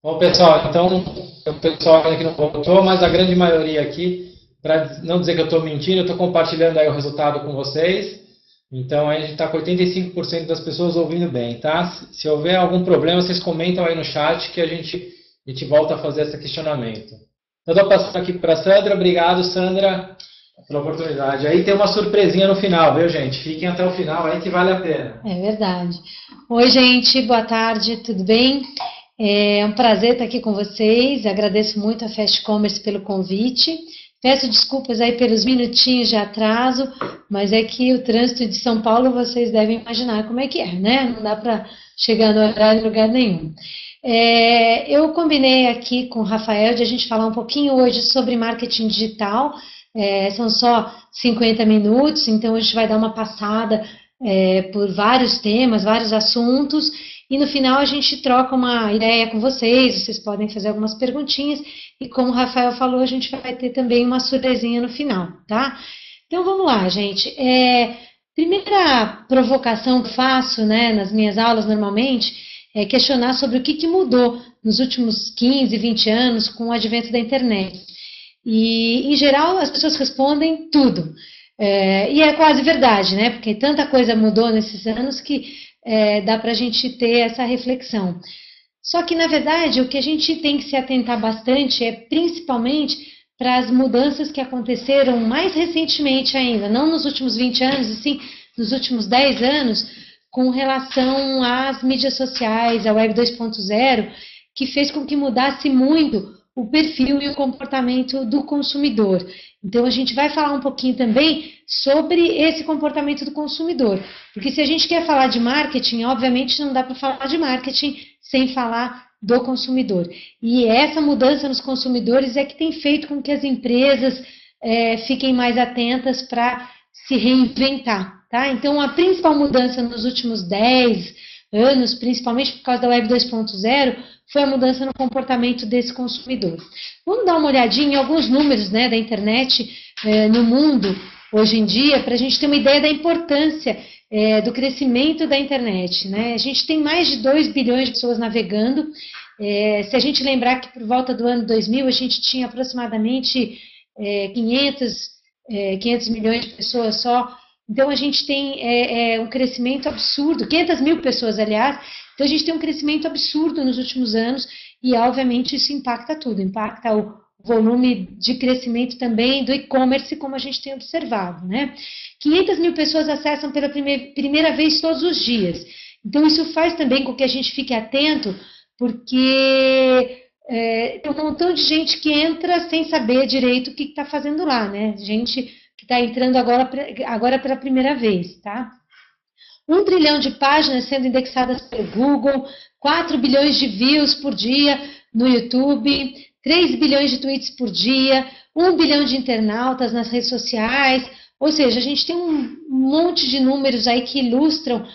Bom, pessoal, então, o pessoal aqui não voltou, mas a grande maioria aqui, para não dizer que eu estou mentindo, eu estou compartilhando aí o resultado com vocês. Então, aí a gente está com 85% das pessoas ouvindo bem, tá? Se houver algum problema, vocês comentam aí no chat que a gente volta a fazer esse questionamento. Então, estou passando aqui para a Sandra. Obrigado, Sandra, pela oportunidade. Aí tem uma surpresinha no final, viu, gente? Fiquem até o final aí que vale a pena. É verdade. Oi, gente, boa tarde, tudo bem? É um prazer estar aqui com vocês. Agradeço muito a Fast Commerce pelo convite. Peço desculpas aí pelos minutinhos de atraso, mas é que o trânsito de São Paulo, vocês devem imaginar como é que é, né? Não dá para chegar no horário em lugar nenhum. Eu combinei aqui com o Rafael de a gente falar um pouquinho hoje sobre marketing digital. São só 50 minutos, então a gente vai dar uma passada por vários temas, vários assuntos, e no final a gente troca uma ideia com vocês podem fazer algumas perguntinhas, e como o Rafael falou, a gente vai ter também uma surpresinha no final, tá? Então vamos lá, gente. Primeira provocação que faço, né, nas minhas aulas normalmente, é questionar sobre o que mudou nos últimos 15, 20 anos com o advento da internet. E, em geral, as pessoas respondem tudo. E é quase verdade, né? Porque tanta coisa mudou nesses anos que dá para a gente ter essa reflexão. Só que, na verdade, o que a gente tem que se atentar bastante é principalmente para as mudanças que aconteceram mais recentemente ainda, não nos últimos 20 anos, e sim nos últimos 10 anos, com relação às mídias sociais, a Web 2.0, que fez com que mudasse muito o perfil e o comportamento do consumidor. Então, a gente vai falar um pouquinho também sobre esse comportamento do consumidor. Porque se a gente quer falar de marketing, obviamente não dá para falar de marketing sem falar do consumidor. E essa mudança nos consumidores é que tem feito com que as empresas fiquem mais atentas para se reinventar. Tá? Então, a principal mudança nos últimos 10 anos, principalmente por causa da Web 2.0, foi a mudança no comportamento desse consumidor. Vamos dar uma olhadinha em alguns números, né, da internet no mundo hoje em dia, para a gente ter uma ideia da importância do crescimento da internet. Né? A gente tem mais de 2 bilhões de pessoas navegando. Se a gente lembrar que por volta do ano 2000 a gente tinha aproximadamente 500 milhões de pessoas só. Então, a gente tem um crescimento absurdo, 500 mil pessoas, aliás. Então, a gente tem um crescimento absurdo nos últimos anos e, obviamente, isso impacta tudo. Impacta o volume de crescimento também do e-commerce, como a gente tem observado. Né? 500 mil pessoas acessam pela primeira vez todos os dias. Então, isso faz também com que a gente fique atento, porque tem um montão de gente que entra sem saber direito o que está fazendo lá. Né? Gente que está entrando agora pela primeira vez, tá? 1 trilhão de páginas sendo indexadas pelo Google, 4 bilhões de views por dia no YouTube, 3 bilhões de tweets por dia, 1 bilhão de internautas nas redes sociais, ou seja, a gente tem um monte de números aí que ilustram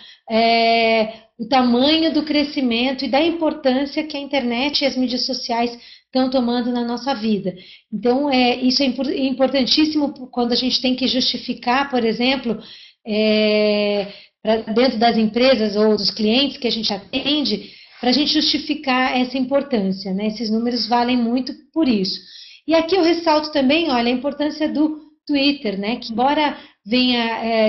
o tamanho do crescimento e da importância que a internet e as mídias sociais estão tomando na nossa vida. Então, isso é importantíssimo quando a gente tem que justificar, por exemplo, dentro das empresas ou dos clientes que a gente atende, para a gente justificar essa importância. Né? Esses números valem muito por isso. E aqui eu ressalto também, olha, a importância do Twitter, né? Que embora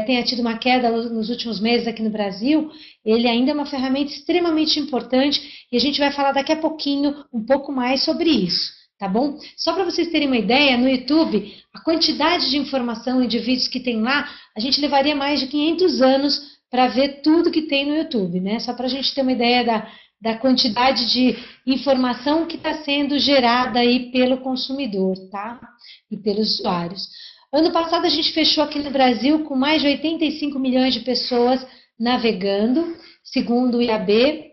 tenha tido uma queda nos últimos meses aqui no Brasil, ele ainda é uma ferramenta extremamente importante e a gente vai falar daqui a pouquinho um pouco mais sobre isso, tá bom? Só para vocês terem uma ideia, no YouTube, a quantidade de informação e de vídeos que tem lá, a gente levaria mais de 500 anos para ver tudo que tem no YouTube, né? Só para a gente ter uma ideia da quantidade de informação que está sendo gerada aí pelo consumidor, tá? E pelos usuários. Ano passado a gente fechou aqui no Brasil com mais de 85 milhões de pessoas navegando, segundo o IAB.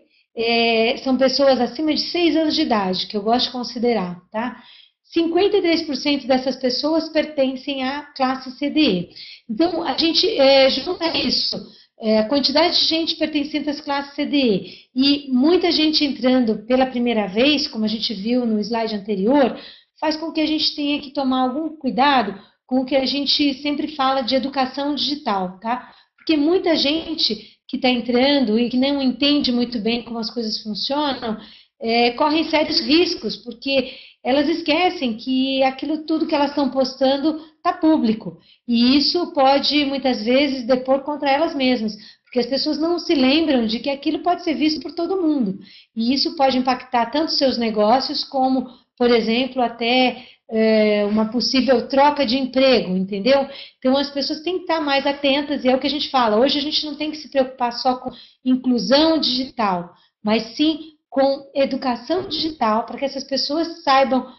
São pessoas acima de 6 anos de idade, que eu gosto de considerar, tá? 53% dessas pessoas pertencem à classe CDE. Então, a gente junta isso, a quantidade de gente pertencente às classes CDE e muita gente entrando pela primeira vez, como a gente viu no slide anterior, faz com que a gente tenha que tomar algum cuidado com o que a gente sempre fala de educação digital, tá? Porque muita gente que está entrando e que não entende muito bem como as coisas funcionam, correm sérios riscos, porque elas esquecem que aquilo tudo que elas estão postando está público. E isso pode, muitas vezes, depor contra elas mesmas, porque as pessoas não se lembram de que aquilo pode ser visto por todo mundo. E isso pode impactar tanto seus negócios, como, por exemplo, até uma possível troca de emprego, entendeu? Então, as pessoas têm que estar mais atentas, e é o que a gente fala. Hoje, a gente não tem que se preocupar só com inclusão digital, mas sim com educação digital, para que essas pessoas saibam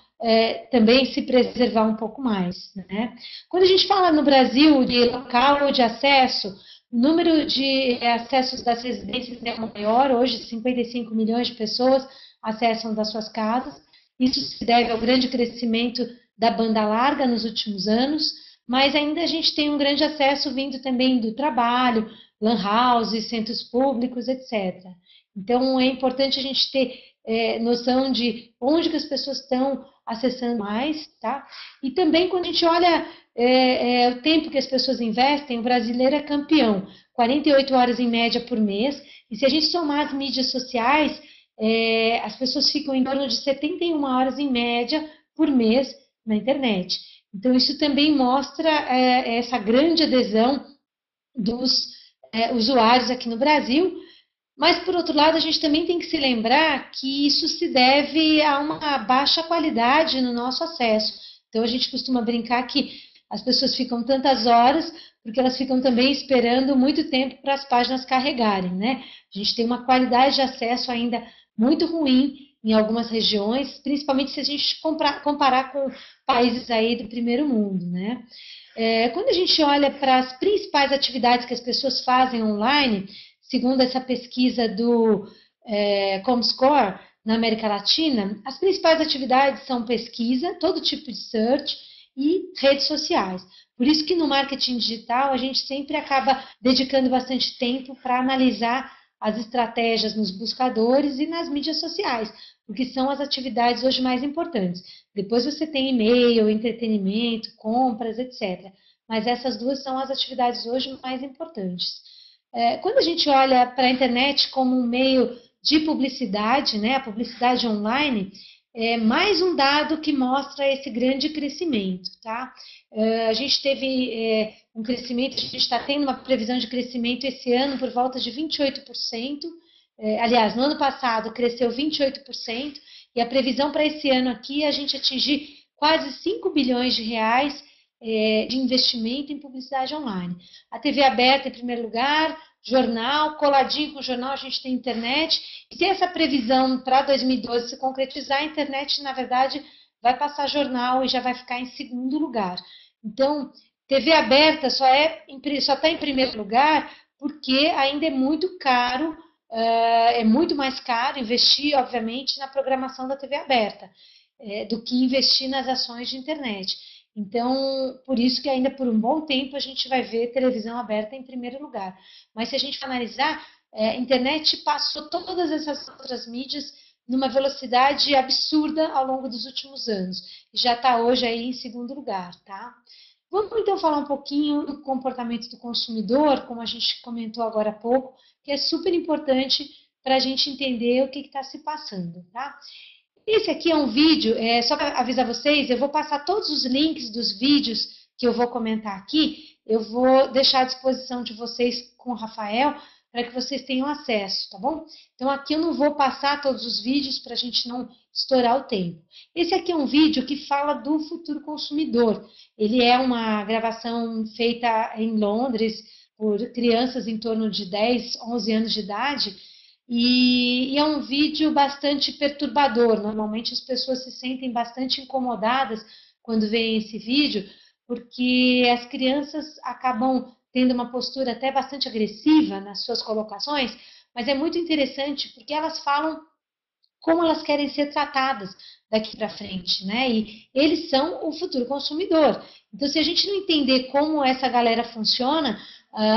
também se preservar um pouco mais, né? Quando a gente fala no Brasil de local de acesso, o número de acessos das residências é maior, hoje 55 milhões de pessoas acessam das suas casas. Isso se deve ao grande crescimento da banda larga nos últimos anos, mas ainda a gente tem um grande acesso vindo também do trabalho, lan houses, centros públicos, etc. Então, é importante a gente ter noção de onde que as pessoas estão acessando mais, tá? E também, quando a gente olha o tempo que as pessoas investem, o brasileiro é campeão, 48 horas em média por mês, e se a gente somar as mídias sociais, as pessoas ficam em torno de 71 horas em média por mês na internet. Então, isso também mostra essa grande adesão dos usuários aqui no Brasil. Mas, por outro lado, a gente também tem que se lembrar que isso se deve a uma baixa qualidade no nosso acesso. Então, a gente costuma brincar que as pessoas ficam tantas horas porque elas ficam também esperando muito tempo para as páginas carregarem, né? A gente tem uma qualidade de acesso ainda muito ruim em algumas regiões, principalmente se a gente comparar com países aí do primeiro mundo, né? Quando a gente olha para as principais atividades que as pessoas fazem online, segundo essa pesquisa do Comscore na América Latina, as principais atividades são pesquisa, todo tipo de search e redes sociais. Por isso que no marketing digital a gente sempre acaba dedicando bastante tempo para analisar as estratégias nos buscadores e nas mídias sociais, porque são as atividades hoje mais importantes. Depois você tem e-mail, entretenimento, compras, etc. Mas essas duas são as atividades hoje mais importantes. Quando a gente olha para a internet como um meio de publicidade, né, a publicidade online, é mais um dado que mostra esse grande crescimento, tá? A gente teve um crescimento, a gente está tendo uma previsão de crescimento esse ano por volta de 28%. Aliás, no ano passado cresceu 28%, e a previsão para esse ano aqui é a gente atingir quase 5 bilhões de reais de investimento em publicidade online. A TV aberta em primeiro lugar, jornal, coladinho com o jornal a gente tem internet, e se essa previsão para 2012 se concretizar, a internet, na verdade, vai passar jornal e já vai ficar em segundo lugar. Então, TV aberta só está em primeiro lugar porque ainda é muito caro, é muito mais caro investir, obviamente, na programação da TV aberta, do que investir nas ações de internet. Então, por isso que ainda por um bom tempo a gente vai ver televisão aberta em primeiro lugar. Mas se a gente for analisar, a internet passou todas essas outras mídias numa velocidade absurda ao longo dos últimos anos. E já está hoje aí em segundo lugar, tá? Vamos então falar um pouquinho do comportamento do consumidor, como a gente comentou agora há pouco, que é super importante para a gente entender o que está se passando, tá? Esse aqui é um vídeo, só para avisar vocês, eu vou passar todos os links dos vídeos que eu vou comentar aqui, eu vou deixar à disposição de vocês com o Rafael, para que vocês tenham acesso, tá bom? Então aqui eu não vou passar todos os vídeos para a gente não estourar o tempo. Esse aqui é um vídeo que fala do futuro consumidor. Ele é uma gravação feita em Londres por crianças em torno de 10, 11 anos de idade, e é um vídeo bastante perturbador. Normalmente as pessoas se sentem bastante incomodadas quando veem esse vídeo, porque as crianças acabam tendo uma postura até bastante agressiva nas suas colocações, mas é muito interessante porque elas falam como elas querem ser tratadas daqui para frente, né? E eles são o futuro consumidor. Então, se a gente não entender como essa galera funciona,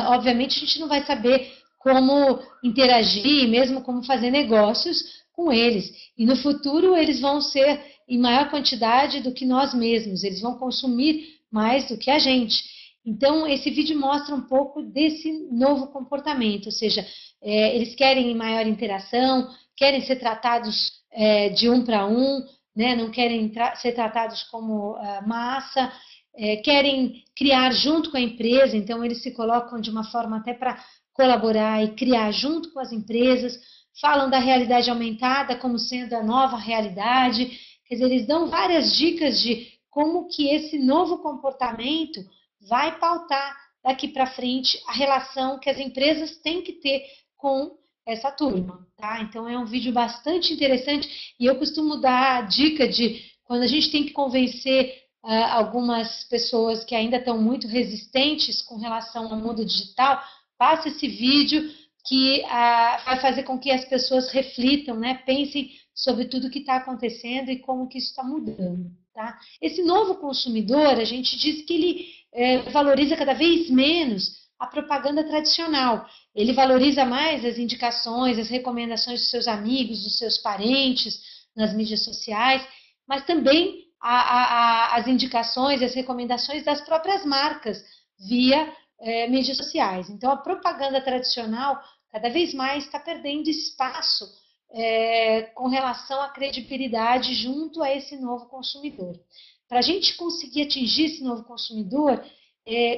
obviamente a gente não vai saber como interagir, mesmo como fazer negócios com eles. E no futuro eles vão ser em maior quantidade do que nós mesmos, eles vão consumir mais do que a gente. Então, esse vídeo mostra um pouco desse novo comportamento, ou seja, eles querem maior interação, querem ser tratados de um para um, né? Não querem ser tratados como massa, querem criar junto com a empresa, então eles se colocam de uma forma até para colaborar e criar junto com as empresas, falam da realidade aumentada como sendo a nova realidade, quer dizer, eles dão várias dicas de como que esse novo comportamento vai pautar daqui para frente a relação que as empresas têm que ter com essa turma, tá? Então é um vídeo bastante interessante e eu costumo dar a dica de quando a gente tem que convencer algumas pessoas que ainda estão muito resistentes com relação ao mundo digital, passa esse vídeo que vai fazer com que as pessoas reflitam, né? Pensem sobre tudo que está acontecendo e como que isso está mudando, tá? Esse novo consumidor, a gente diz que ele valoriza cada vez menos a propaganda tradicional. Ele valoriza mais as indicações, as recomendações dos seus amigos, dos seus parentes, nas mídias sociais, mas também as indicações e as recomendações das próprias marcas via mídias sociais. Então, a propaganda tradicional cada vez mais está perdendo espaço com relação à credibilidade junto a esse novo consumidor. Para a gente conseguir atingir esse novo consumidor,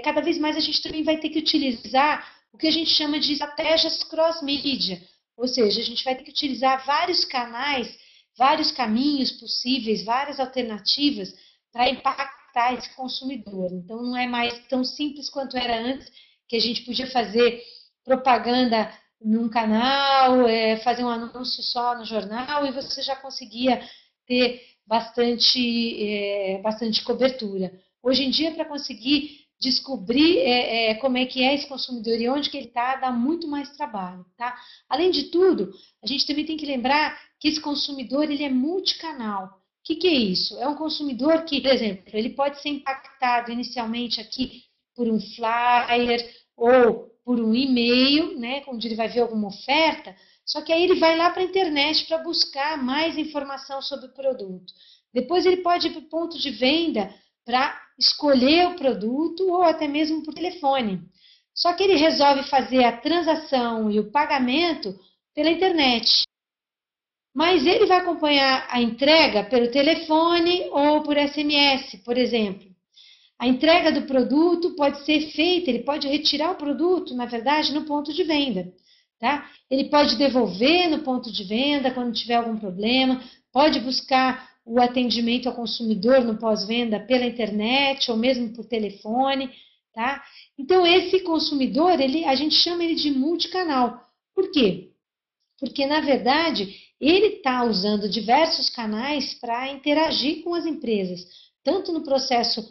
cada vez mais a gente também vai ter que utilizar o que a gente chama de estratégias cross-mídia, ou seja, a gente vai ter que utilizar vários canais, vários caminhos possíveis, várias alternativas para impactar esse consumidor. Então, não é mais tão simples quanto era antes, que a gente podia fazer propaganda num canal, fazer um anúncio só no jornal e você já conseguia ter bastante cobertura. Hoje em dia, para conseguir descobrir como é que é esse consumidor e onde que ele está, dá muito mais trabalho, tá? Além de tudo, a gente também tem que lembrar que esse consumidor, ele é multicanal. O que é isso? É um consumidor que, por exemplo, ele pode ser impactado inicialmente aqui por um flyer ou por um e-mail, né, onde ele vai ver alguma oferta, só que aí ele vai lá para a internet para buscar mais informação sobre o produto. Depois ele pode ir para o ponto de venda para escolher o produto ou até mesmo por telefone. Só que ele resolve fazer a transação e o pagamento pela internet. Mas ele vai acompanhar a entrega pelo telefone ou por SMS, por exemplo. A entrega do produto pode ser feita, ele pode retirar o produto, na verdade, no ponto de venda. Tá? Ele pode devolver no ponto de venda quando tiver algum problema, pode buscar o atendimento ao consumidor no pós-venda pela internet ou mesmo por telefone. Tá? Então, esse consumidor, a gente chama ele de multicanal. Por quê? Porque, na verdade, ele está usando diversos canais para interagir com as empresas, tanto no processo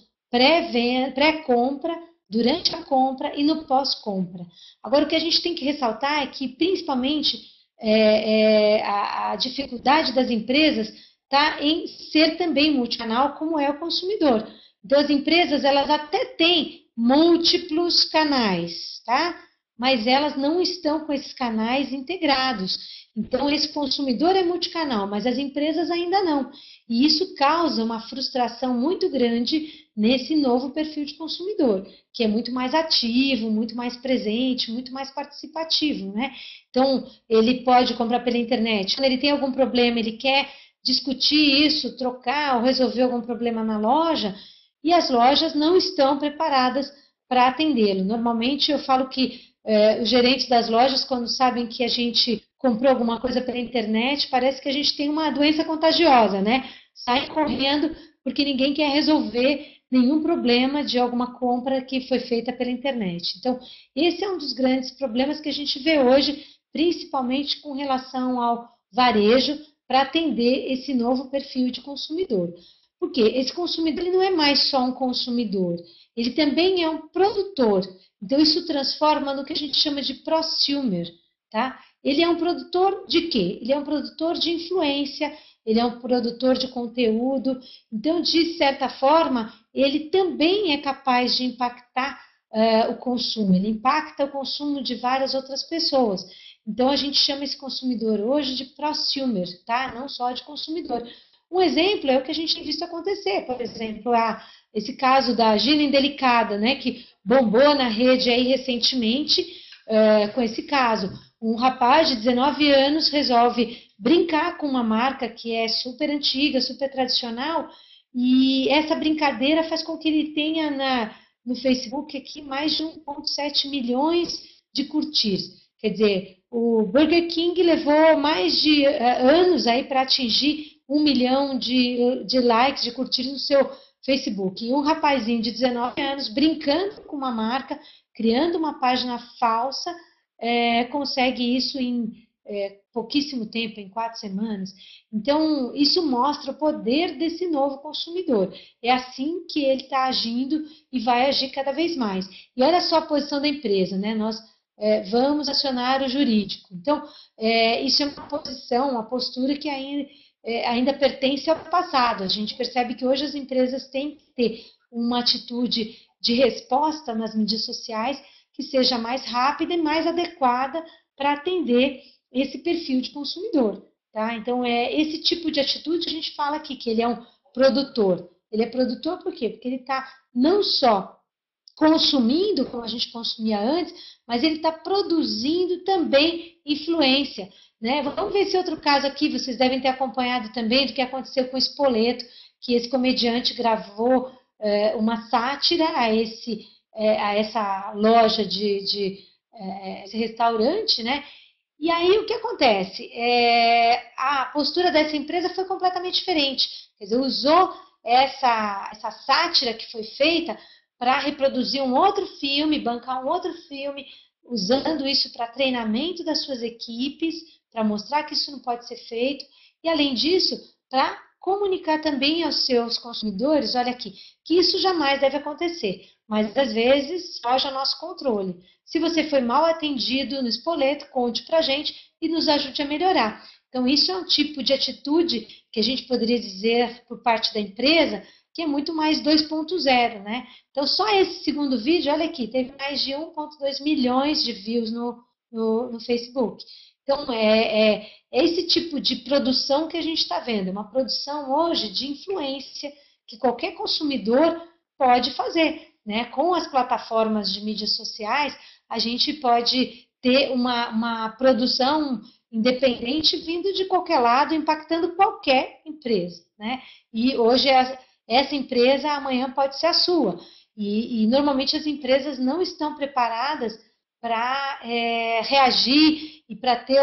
pré-compra, durante a compra e no pós-compra. Agora, o que a gente tem que ressaltar é que, principalmente, a dificuldade das empresas está em ser também multicanal, como é o consumidor. Então, as empresas, elas até têm múltiplos canais, tá? Mas elas não estão com esses canais integrados. Então, esse consumidor é multicanal, mas as empresas ainda não. E isso causa uma frustração muito grande nesse novo perfil de consumidor, que é muito mais ativo, muito mais presente, muito mais participativo, né? Então, ele pode comprar pela internet. Quando ele tem algum problema, ele quer discutir isso, trocar ou resolver algum problema na loja, e as lojas não estão preparadas para atendê-lo. Normalmente, eu falo que os gerentes das lojas, quando sabem que a gente comprou alguma coisa pela internet, parece que a gente tem uma doença contagiosa, né? Saem correndo porque ninguém quer resolver nenhum problema de alguma compra que foi feita pela internet. Então, esse é um dos grandes problemas que a gente vê hoje, principalmente com relação ao varejo, para atender esse novo perfil de consumidor. Porque esse consumidor ele não é mais só um consumidor, ele também é um produtor. Então, isso transforma no que a gente chama de prosumer, tá? Ele é um produtor de quê? Ele é um produtor de influência, ele é um produtor de conteúdo. Então, de certa forma, ele também é capaz de impactar o consumo. Ele impacta o consumo de várias outras pessoas. Então, a gente chama esse consumidor hoje de prosumer, tá? Não só de consumidor. Um exemplo é o que a gente tem visto acontecer. Por exemplo, esse caso da Gina Indelicada, né? Que bombou na rede aí recentemente com esse caso. Um rapaz de 19 anos resolve brincar com uma marca que é super antiga, super tradicional, e essa brincadeira faz com que ele tenha no Facebook aqui mais de 1,7 milhões de curtidas. Quer dizer, o Burger King levou mais de anos aí para atingir 1 milhão de likes, de curtidas no seu Facebook. E um rapazinho de 19 anos brincando com uma marca, criando uma página falsa, consegue isso em pouquíssimo tempo, em 4 semanas. Então, isso mostra o poder desse novo consumidor. É assim que ele está agindo e vai agir cada vez mais. E olha só a posição da empresa, né? Nós vamos acionar o jurídico. Então, isso é uma posição, uma postura que ainda pertence ao passado. A gente percebe que hoje as empresas têm que ter uma atitude de resposta nas mídias sociais que seja mais rápida e mais adequada para atender esse perfil de consumidor. Tá? Então, esse tipo de atitude a gente fala aqui, que ele é um produtor. Ele é produtor por quê? Porque ele está não só consumindo como a gente consumia antes, mas ele está produzindo também influência. Né? Vamos ver esse outro caso aqui, vocês devem ter acompanhado também do que aconteceu com o Spoleto, que esse comediante gravou uma sátira a essa loja esse restaurante, né? E aí o que acontece? A postura dessa empresa foi completamente diferente. Quer dizer, usou essa sátira que foi feita para reproduzir um outro filme, bancar um outro filme, usando isso para treinamento das suas equipes, para mostrar que isso não pode ser feito, e além disso, para comunicar também aos seus consumidores, olha aqui, que isso jamais deve acontecer, mas às vezes foge ao nosso controle. Se você foi mal atendido no Spoleto, conte para a gente e nos ajude a melhorar. Então, isso é um tipo de atitude que a gente poderia dizer por parte da empresa que é muito mais 2.0, né? Então, só esse segundo vídeo, olha aqui, teve mais de 1,2 milhões de views no Facebook. Então, é esse tipo de produção que a gente está vendo, uma produção hoje de influência que qualquer consumidor pode fazer, né? Com as plataformas de mídias sociais, a gente pode ter uma produção independente vindo de qualquer lado, impactando qualquer empresa, né? E hoje essa empresa amanhã pode ser a sua. E normalmente as empresas não estão preparadas para reagir e para ter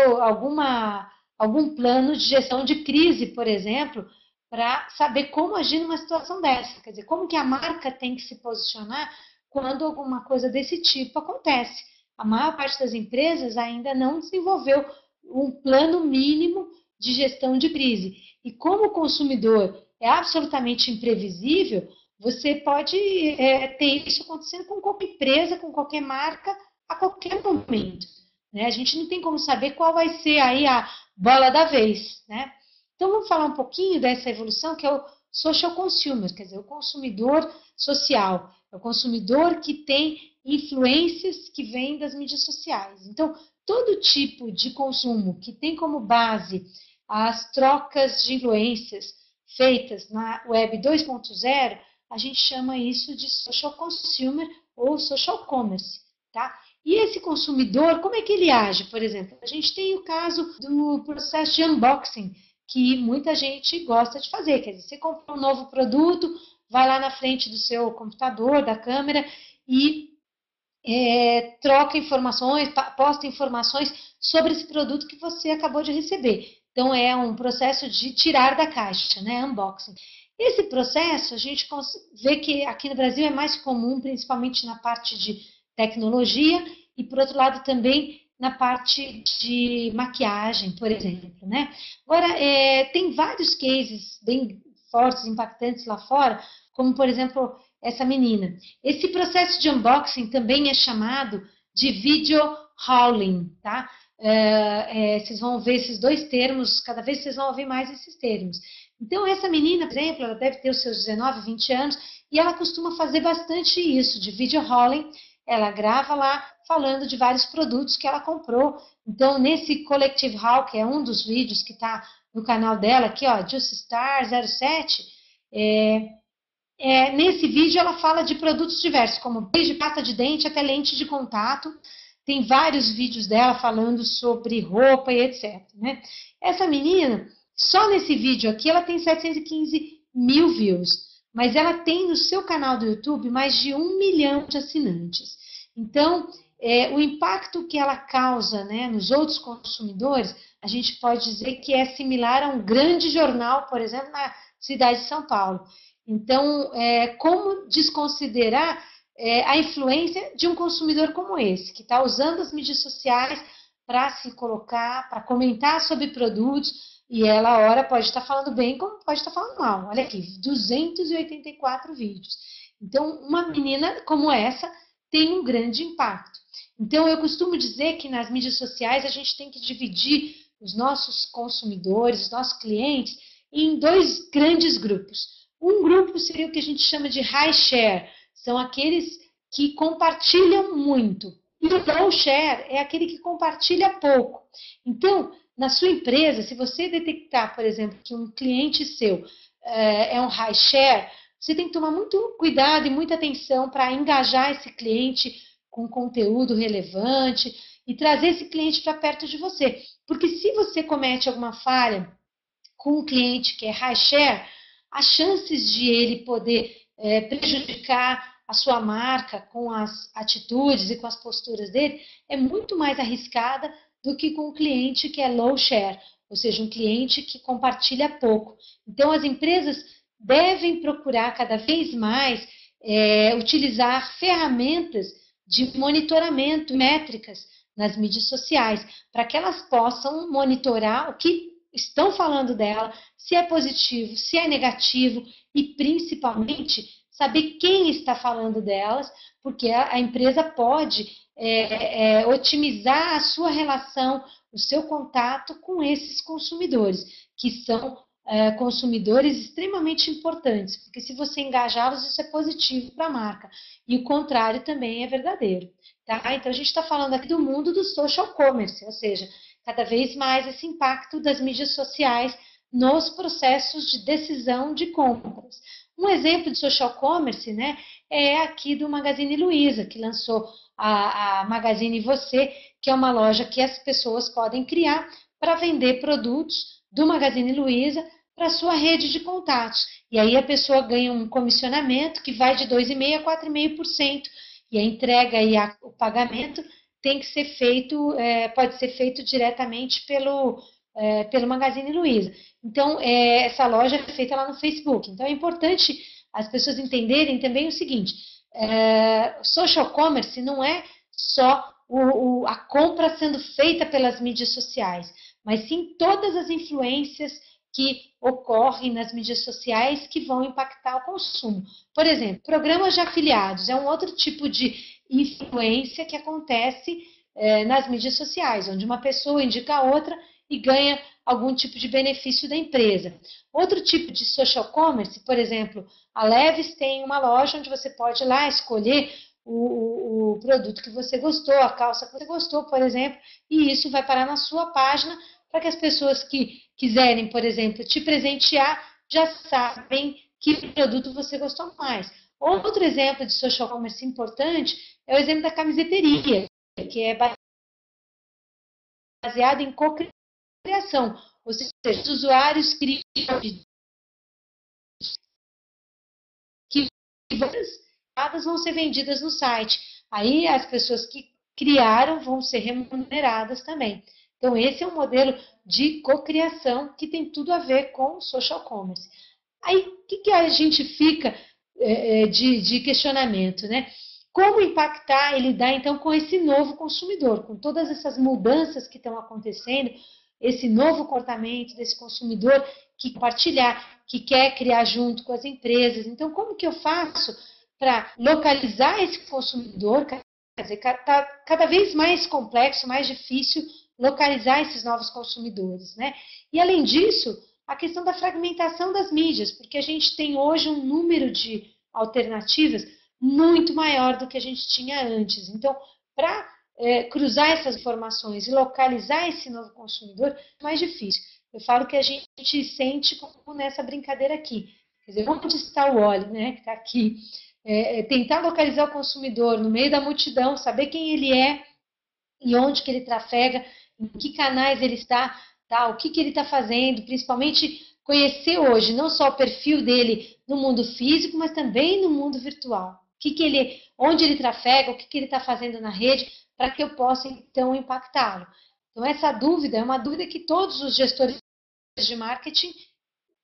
algum plano de gestão de crise, por exemplo, para saber como agir numa situação dessa. Quer dizer, como que a marca tem que se posicionar quando alguma coisa desse tipo acontece. A maior parte das empresas ainda não desenvolveu um plano mínimo de gestão de crise. E como o consumidor é absolutamente imprevisível, você pode ter isso acontecendo com qualquer empresa, com qualquer marca, a qualquer momento. Né? A gente não tem como saber qual vai ser aí a bola da vez. Né? Então, vamos falar um pouquinho dessa evolução, que é o social consumer, quer dizer, o consumidor social. É o consumidor que tem influências que vêm das mídias sociais. Então, todo tipo de consumo que tem como base as trocas de influências feitas na Web 2.0, a gente chama isso de social consumer ou social commerce, tá? E esse consumidor, como é que ele age? Por exemplo, a gente tem o caso do processo de unboxing, que muita gente gosta de fazer. Quer dizer, você compra um novo produto, vai lá na frente do seu computador, da câmera, e troca informações, posta informações sobre esse produto que você acabou de receber. Então, é um processo de tirar da caixa, né? Unboxing. Esse processo, a gente vê que aqui no Brasil é mais comum, principalmente na parte de tecnologia e, por outro lado, também na parte de maquiagem, por exemplo, né? Agora, tem vários cases bem fortes, impactantes lá fora, como, por exemplo, essa menina. Esse processo de unboxing também é chamado de video hauling, tá? Vocês vão ver esses dois termos, cada vez vocês vão ouvir mais esses termos. Então, essa menina, por exemplo, ela deve ter os seus 19, 20 anos, e ela costuma fazer bastante isso, de video hauling. Ela grava lá, falando de vários produtos que ela comprou. Então, nesse Collective Haul, que é um dos vídeos que está no canal dela, aqui, ó, Juice Star 07, nesse vídeo ela fala de produtos diversos, como desde pasta de dente até lente de contato. tem vários vídeos dela falando sobre roupa e etc. Né? Essa menina, só nesse vídeo aqui, ela tem 715 mil views, mas ela tem no seu canal do YouTube mais de 1 milhão de assinantes. Então, o impacto que ela causa, né, nos outros consumidores, a gente pode dizer que é similar a um grande jornal, por exemplo, na cidade de São Paulo. Então, como desconsiderar a influência de um consumidor como esse, que está usando as mídias sociais para se colocar, para comentar sobre produtos, e ela, ora, pode estar falando bem, como pode estar falando mal. Olha aqui, 284 vídeos. Então, uma menina como essa tem um grande impacto. Então, eu costumo dizer que nas mídias sociais a gente tem que dividir os nossos consumidores, os nossos clientes, em dois grandes grupos. Um grupo seria o que a gente chama de high share, são aqueles que compartilham muito. E o low share é aquele que compartilha pouco. Então, na sua empresa, se você detectar, por exemplo, que um cliente seu é um high share, você tem que tomar muito cuidado e muita atenção para engajar esse cliente com conteúdo relevante e trazer esse cliente para perto de você. Porque se você comete alguma falha com um cliente que é high share, as chances de ele poder prejudicar a sua marca com as atitudes e com as posturas dele é muito mais arriscada do que com um cliente que é low share, ou seja, um cliente que compartilha pouco. Então, as empresas devem procurar cada vez mais utilizar ferramentas de monitoramento, métricas nas mídias sociais, para que elas possam monitorar o que estão falando dela, se é positivo, se é negativo e, principalmente, saber quem está falando delas, porque a empresa pode otimizar a sua relação, o seu contato com esses consumidores, que são consumidores extremamente importantes, porque se você engajá-los, isso é positivo para a marca, e o contrário também é verdadeiro. Tá? Então, a gente está falando aqui do mundo do social commerce, ou seja, cada vez mais esse impacto das mídias sociais nos processos de decisão de compras. Um exemplo de social commerce, né, é aqui do Magazine Luiza, que lançou a Magazine Você, que é uma loja que as pessoas podem criar para vender produtos do Magazine Luiza para a sua rede de contatos. E aí a pessoa ganha um comissionamento que vai de 2,5% a 4,5%. E a entrega e o pagamento tem que ser feito, pode ser feito diretamente pelo Magazine Luiza. Então, essa loja é feita lá no Facebook. Então, é importante as pessoas entenderem também o seguinte, social commerce não é só a compra sendo feita pelas mídias sociais, mas sim todas as influências que ocorrem nas mídias sociais que vão impactar o consumo. Por exemplo, programas de afiliados é um outro tipo de influência que acontece nas mídias sociais, onde uma pessoa indica a outra e ganha algum tipo de benefício da empresa. Outro tipo de social commerce, por exemplo, a Levi's tem uma loja onde você pode ir lá escolher o produto que você gostou, a calça que você gostou, por exemplo, e isso vai parar na sua página para que as pessoas que quiserem, por exemplo, te presentear, já sabem que produto você gostou mais. Outro exemplo de social commerce importante é o exemplo da camiseteria, que é baseado em cocriação, ou seja, os usuários criam que várias vão ser vendidas no site. Aí as pessoas que criaram vão ser remuneradas também. Então, esse é um modelo de cocriação que tem tudo a ver com social commerce. Aí, o que a gente fica de questionamento, né? Como impactar e lidar, então, com esse novo consumidor, com todas essas mudanças que estão acontecendo, esse novo comportamento desse consumidor que compartilhar, que quer criar junto com as empresas. Então, como que eu faço para localizar esse consumidor? Quer dizer, está cada vez mais complexo, mais difícil localizar esses novos consumidores, né? E, além disso, a questão da fragmentação das mídias, porque a gente tem hoje um número de alternativas muito maior do que a gente tinha antes. Então, para cruzar essas informações e localizar esse novo consumidor, é mais difícil. Eu falo que a gente sente como nessa brincadeira aqui. Quer dizer, onde está o óleo, né, que está aqui? Tentar localizar o consumidor no meio da multidão, saber quem ele é e onde que ele trafega, em que canais ele está, tá? O que ele está fazendo, principalmente conhecer hoje não só o perfil dele no mundo físico, mas também no mundo virtual. Onde ele trafega, o que ele está fazendo na rede, para que eu possa, então, impactá-lo. Então, essa dúvida é uma dúvida que todos os gestores de marketing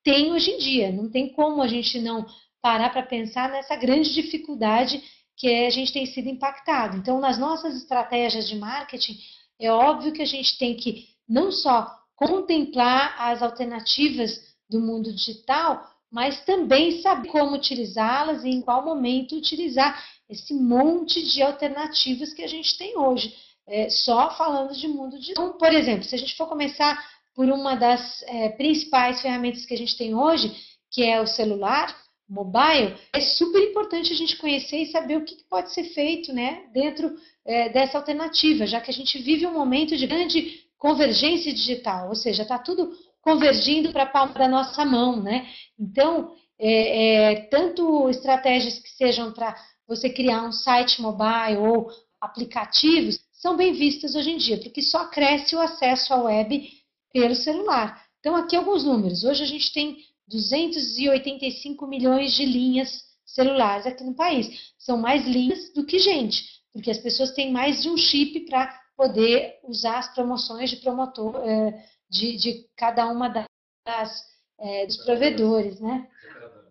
têm hoje em dia. Não tem como a gente não parar para pensar nessa grande dificuldade que a gente tem sido impactado. Então, nas nossas estratégias de marketing, é óbvio que a gente tem que não só contemplar as alternativas do mundo digital, mas também saber como utilizá-las e em qual momento utilizar esse monte de alternativas que a gente tem hoje. Só falando de mundo digital. Então, por exemplo, se a gente for começar por uma das principais ferramentas que a gente tem hoje, que é o celular, mobile, é super importante a gente conhecer e saber o que pode ser feito, né, dentro dessa alternativa, já que a gente vive um momento de grande convergência digital, ou seja, está tudo convergindo para a palma da nossa mão, né? Então, tanto estratégias que sejam para você criar um site mobile ou aplicativos, são bem vistas hoje em dia, porque só cresce o acesso à web pelo celular. Então, aqui alguns números. Hoje a gente tem 285 milhões de linhas celulares aqui no país. São mais linhas do que gente, porque as pessoas têm mais de um chip para poder usar as promoções de cada uma dos provedores, né?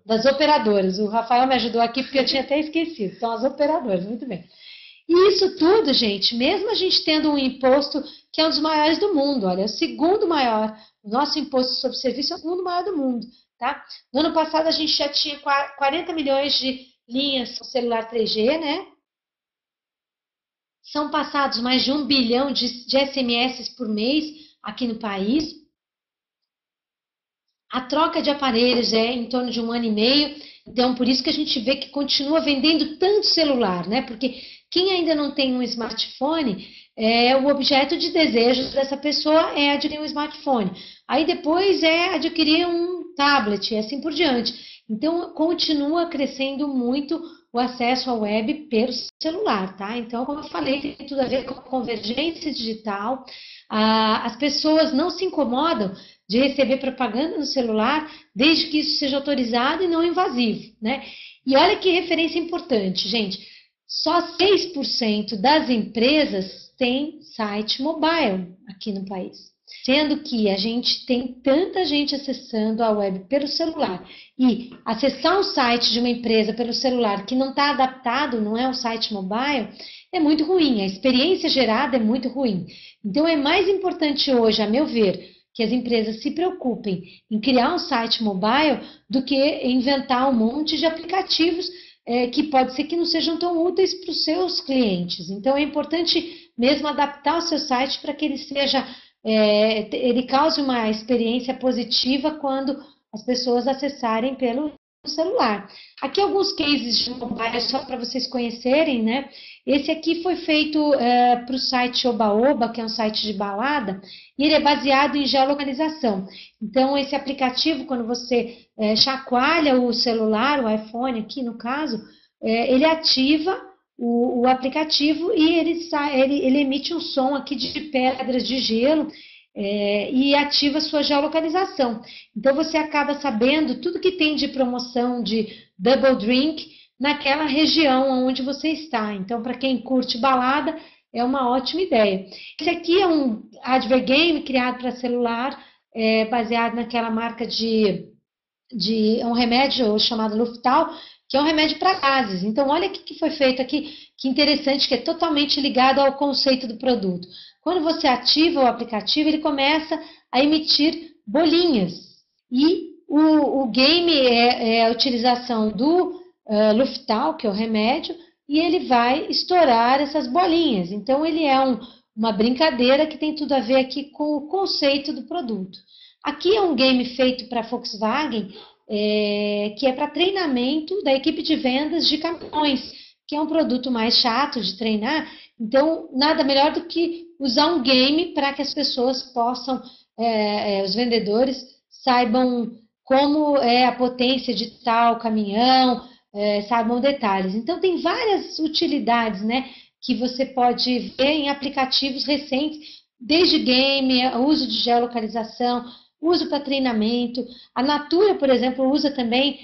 Das operadoras. O Rafael me ajudou aqui porque eu tinha até esquecido. São as operadoras, muito bem. E isso tudo, gente, mesmo a gente tendo um imposto que é um dos maiores do mundo, olha, é o segundo maior, o nosso imposto sobre serviço é o segundo maior do mundo, tá? No ano passado a gente já tinha 40 milhões de linhas celular 3G, né? São passados mais de 1 bilhão de SMS por mês aqui no país. A troca de aparelhos é em torno de 1 ano e meio, então por isso que a gente vê que continua vendendo tanto celular, né? Porque quem ainda não tem um smartphone, o objeto de desejo dessa pessoa é adquirir um smartphone. Aí depois é adquirir um tablet e assim por diante. Então continua crescendo muito o acesso à web pelo celular, tá? Então, como eu falei, tem tudo a ver com a convergência digital. As pessoas não se incomodam de receber propaganda no celular, desde que isso seja autorizado e não invasivo, né? E olha que referência importante, gente. Só 6% das empresas têm site mobile aqui no país. Sendo que a gente tem tanta gente acessando a web pelo celular. E acessar um site de uma empresa pelo celular que não está adaptado, não é um site mobile, é muito ruim. A experiência gerada é muito ruim. Então é mais importante hoje, a meu ver, que as empresas se preocupem em criar um site mobile do que inventar um monte de aplicativos que pode ser que não sejam tão úteis para os seus clientes. Então, é importante mesmo adaptar o seu site para que ele cause uma experiência positiva quando as pessoas acessarem pelo celular. Aqui alguns cases de mobile, só para vocês conhecerem, né? Esse aqui foi feito para o site Oba-Oba, que é um site de balada, e ele é baseado em geolocalização. Então, esse aplicativo, quando você chacoalha o celular, o iPhone aqui no caso, ele ativa o aplicativo e ele emite um som aqui de pedras de gelo e ativa a sua geolocalização. Então, você acaba sabendo tudo que tem de promoção de double drink naquela região onde você está. Então, para quem curte balada, é uma ótima ideia. Esse aqui é um advert game criado para celular, baseado naquela marca de um remédio chamado Luftal, que é um remédio para gases. Então, olha o que foi feito aqui, que interessante, que é totalmente ligado ao conceito do produto. Quando você ativa o aplicativo, ele começa a emitir bolinhas. E o game é a utilização do Luftal, que é o remédio, e ele vai estourar essas bolinhas. Então, ele é uma brincadeira que tem tudo a ver aqui com o conceito do produto. Aqui é um game feito para Volkswagen, que é para treinamento da equipe de vendas de caminhões, que é um produto mais chato de treinar. Então, nada melhor do que usar um game para que as pessoas possam, os vendedores, saibam como é a potência de tal caminhão, saibam detalhes. Então, tem várias utilidades, né, que você pode ver em aplicativos recentes, desde game, uso de geolocalização, uso para treinamento. A Natura, por exemplo, usa também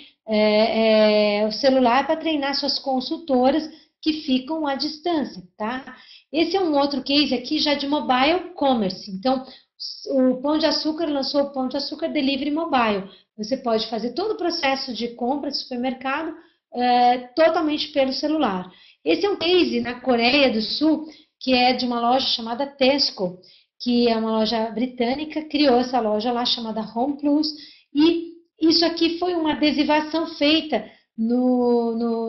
o celular para treinar suas consultoras que ficam à distância, tá? Esse é um outro case aqui já de mobile commerce. Então, o Pão de Açúcar lançou o Pão de Açúcar Delivery Mobile. Você pode fazer todo o processo de compra de supermercado totalmente pelo celular. Esse é um case na Coreia do Sul, que é de uma loja chamada Tesco, que é uma loja britânica, criou essa loja lá chamada Home Plus, e isso aqui foi uma adesivação feita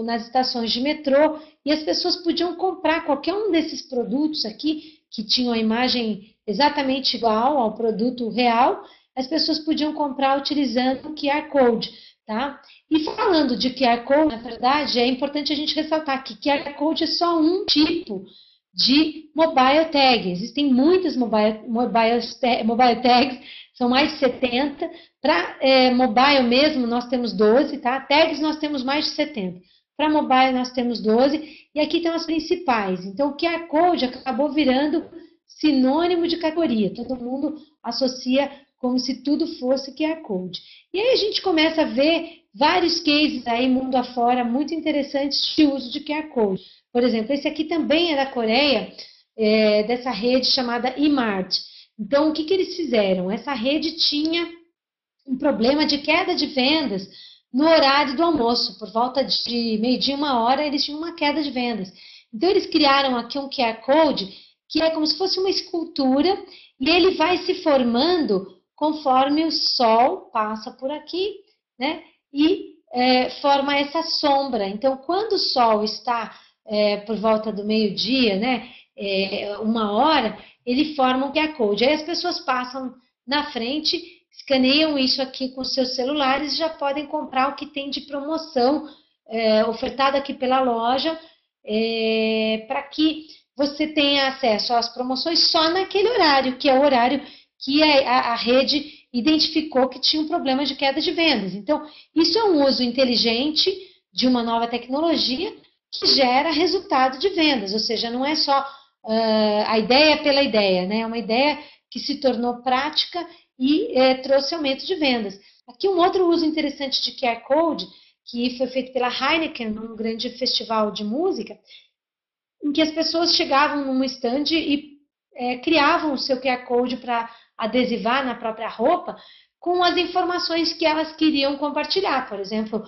nas estações de metrô, e as pessoas podiam comprar qualquer um desses produtos aqui, que tinham a imagem exatamente igual ao produto real, as pessoas podiam comprar utilizando o QR Code, tá? E falando de QR Code, na verdade, é importante a gente ressaltar que QR Code é só um tipo de mobile tag. Existem muitas mobile tags, são mais de 70. Para mobile mesmo, nós temos 12, tá? Tags nós temos mais de 70. Para mobile nós temos 12, e aqui estão as principais. Então, o QR Code acabou virando sinônimo de categoria. Todo mundo associa como se tudo fosse QR Code. E aí a gente começa a ver vários cases aí, mundo afora, muito interessantes de uso de QR Code. Por exemplo, esse aqui também é da Coreia, dessa rede chamada eMart. Então, o que eles fizeram? Essa rede tinha um problema de queda de vendas no horário do almoço. Por volta de meio-dia, 1h, eles tinham uma queda de vendas. Então, eles criaram aqui um QR Code, que é como se fosse uma escultura, e ele vai se formando conforme o sol passa por aqui, né? E forma essa sombra. Então, quando o sol está por volta do meio-dia, né? 1h, ele forma um QR Code. Aí as pessoas passam na frente, escaneiam isso aqui com seus celulares e já podem comprar o que tem de promoção ofertado aqui pela loja, para que você tenha acesso às promoções só naquele horário, que é o horário que a rede identificou que tinha um problema de queda de vendas. Então, isso é um uso inteligente de uma nova tecnologia que gera resultado de vendas, ou seja, não é só a ideia pela ideia, né? É uma ideia que se tornou prática e trouxe aumento de vendas. Aqui um outro uso interessante de QR Code, que foi feito pela Heineken, num grande festival de música, em que as pessoas chegavam num stand e criavam o seu QR Code para adesivar na própria roupa com as informações que elas queriam compartilhar. Por exemplo,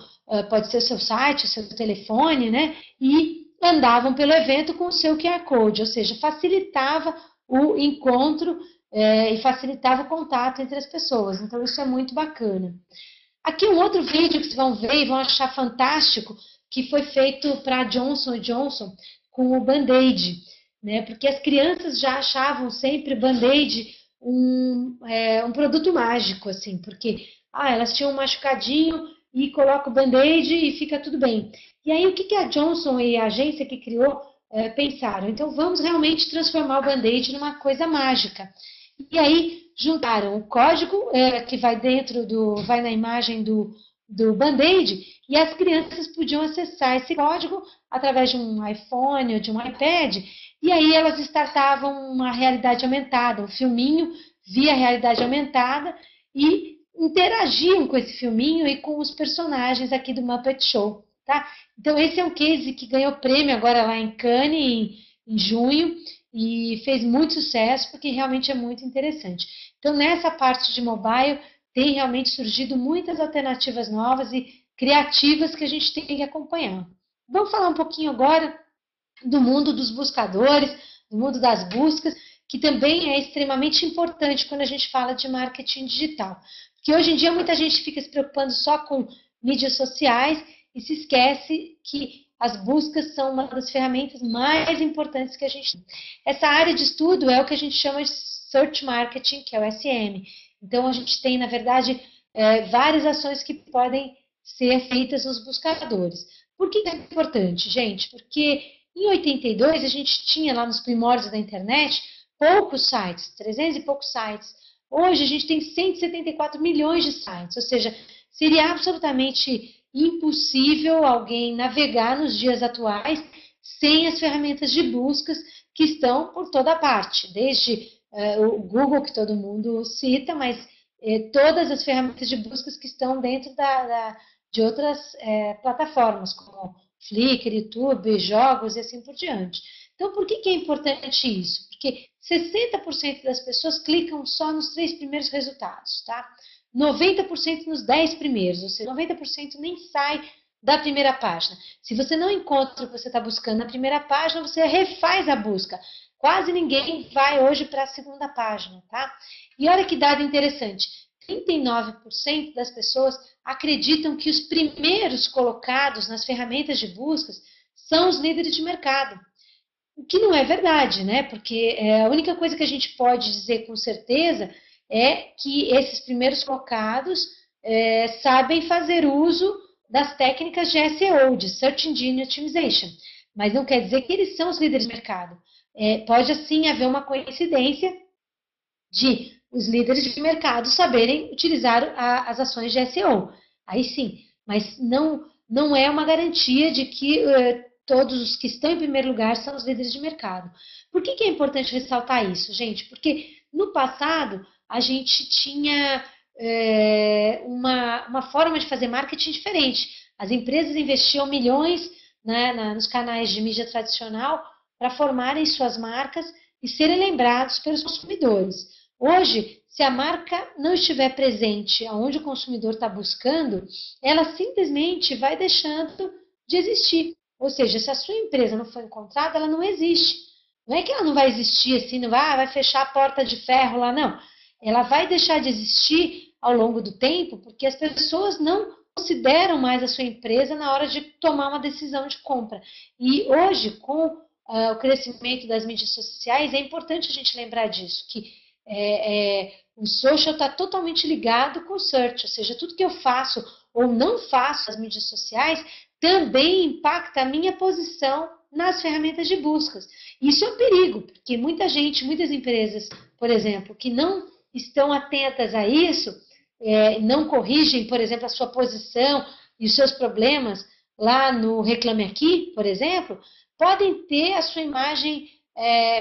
pode ser o seu site, o seu telefone, né? E andavam pelo evento com o seu QR Code, ou seja, facilitava o encontro e facilitava o contato entre as pessoas. Então, isso é muito bacana. Aqui um outro vídeo que vocês vão ver e vão achar fantástico, que foi feito para a Johnson & Johnson com o Band-Aid, né? Porque as crianças já achavam sempre Band-Aid um produto mágico, assim, porque elas tinham um machucadinho e coloca o Band-Aid e fica tudo bem. E aí o que a Johnson e a agência que criou pensaram? Então vamos realmente transformar o Band-Aid numa coisa mágica. E aí juntaram o código que vai vai na imagem do Band-Aid, e as crianças podiam acessar esse código através de um iPhone ou de um iPad, e aí elas startavam uma realidade aumentada, um filminho via realidade aumentada, e interagiam com esse filminho e com os personagens aqui do Muppet Show, tá? Então esse é um case que ganhou prêmio agora lá em Cannes, em junho, e fez muito sucesso, porque realmente é muito interessante. Então nessa parte de mobile, tem realmente surgido muitas alternativas novas e criativas que a gente tem que acompanhar. Vamos falar um pouquinho agora do mundo dos buscadores, do mundo das buscas, que também é extremamente importante quando a gente fala de marketing digital. Porque hoje em dia muita gente fica se preocupando só com mídias sociais e se esquece que as buscas são uma das ferramentas mais importantes que a gente tem. Essa área de estudo é o que a gente chama de Search Marketing, que é o SM. Então, a gente tem, na verdade, várias ações que podem ser feitas nos buscadores. Por que é importante, gente? Porque em 82 a gente tinha lá nos primórdios da internet poucos sites, 300 e poucos sites. Hoje a gente tem 174 milhões de sites, ou seja, seria absolutamente impossível alguém navegar nos dias atuais sem as ferramentas de buscas que estão por toda parte, desde o Google, que todo mundo cita, mas todas as ferramentas de buscas que estão dentro de outras plataformas, como Flickr, YouTube, jogos e assim por diante. Então, por que é importante isso? Porque 60% das pessoas clicam só nos 3 primeiros resultados, tá? 90% nos 10 primeiros, ou seja, 90% nem sai da primeira página. Se você não encontra o que você está buscando na primeira página, você refaz a busca. Quase ninguém vai hoje para a segunda página, tá? E olha que dado interessante, 39% das pessoas acreditam que os primeiros colocados nas ferramentas de buscas são os líderes de mercado. O que não é verdade, né? Porque a única coisa que a gente pode dizer com certeza é que esses primeiros colocados sabem fazer uso das técnicas de SEO, de Search Engine Optimization, mas não quer dizer que eles são os líderes de mercado. Pode, assim, haver uma coincidência de os líderes de mercado saberem utilizar as ações de SEO. Aí sim, mas não é uma garantia de que todos os que estão em primeiro lugar são os líderes de mercado. Por que é importante ressaltar isso, gente? Porque no passado a gente tinha uma forma de fazer marketing diferente. As empresas investiam milhões, né, nos canais de mídia tradicional para formarem suas marcas e serem lembrados pelos consumidores. Hoje, se a marca não estiver presente onde o consumidor está buscando, ela simplesmente vai deixando de existir. Ou seja, se a sua empresa não for encontrada, ela não existe. Não é que ela não vai existir assim, não vai fechar a porta de ferro lá, não. Ela vai deixar de existir ao longo do tempo, porque as pessoas não consideram mais a sua empresa na hora de tomar uma decisão de compra. E hoje, com o crescimento das mídias sociais, é importante a gente lembrar disso, que o social está totalmente ligado com o search, ou seja, tudo que eu faço ou não faço nas mídias sociais também impacta a minha posição nas ferramentas de buscas. Isso é um perigo, porque muitas empresas, por exemplo, que não estão atentas a isso, não corrigem, por exemplo, a sua posição e os seus problemas lá no Reclame Aqui, por exemplo, podem ter a sua imagem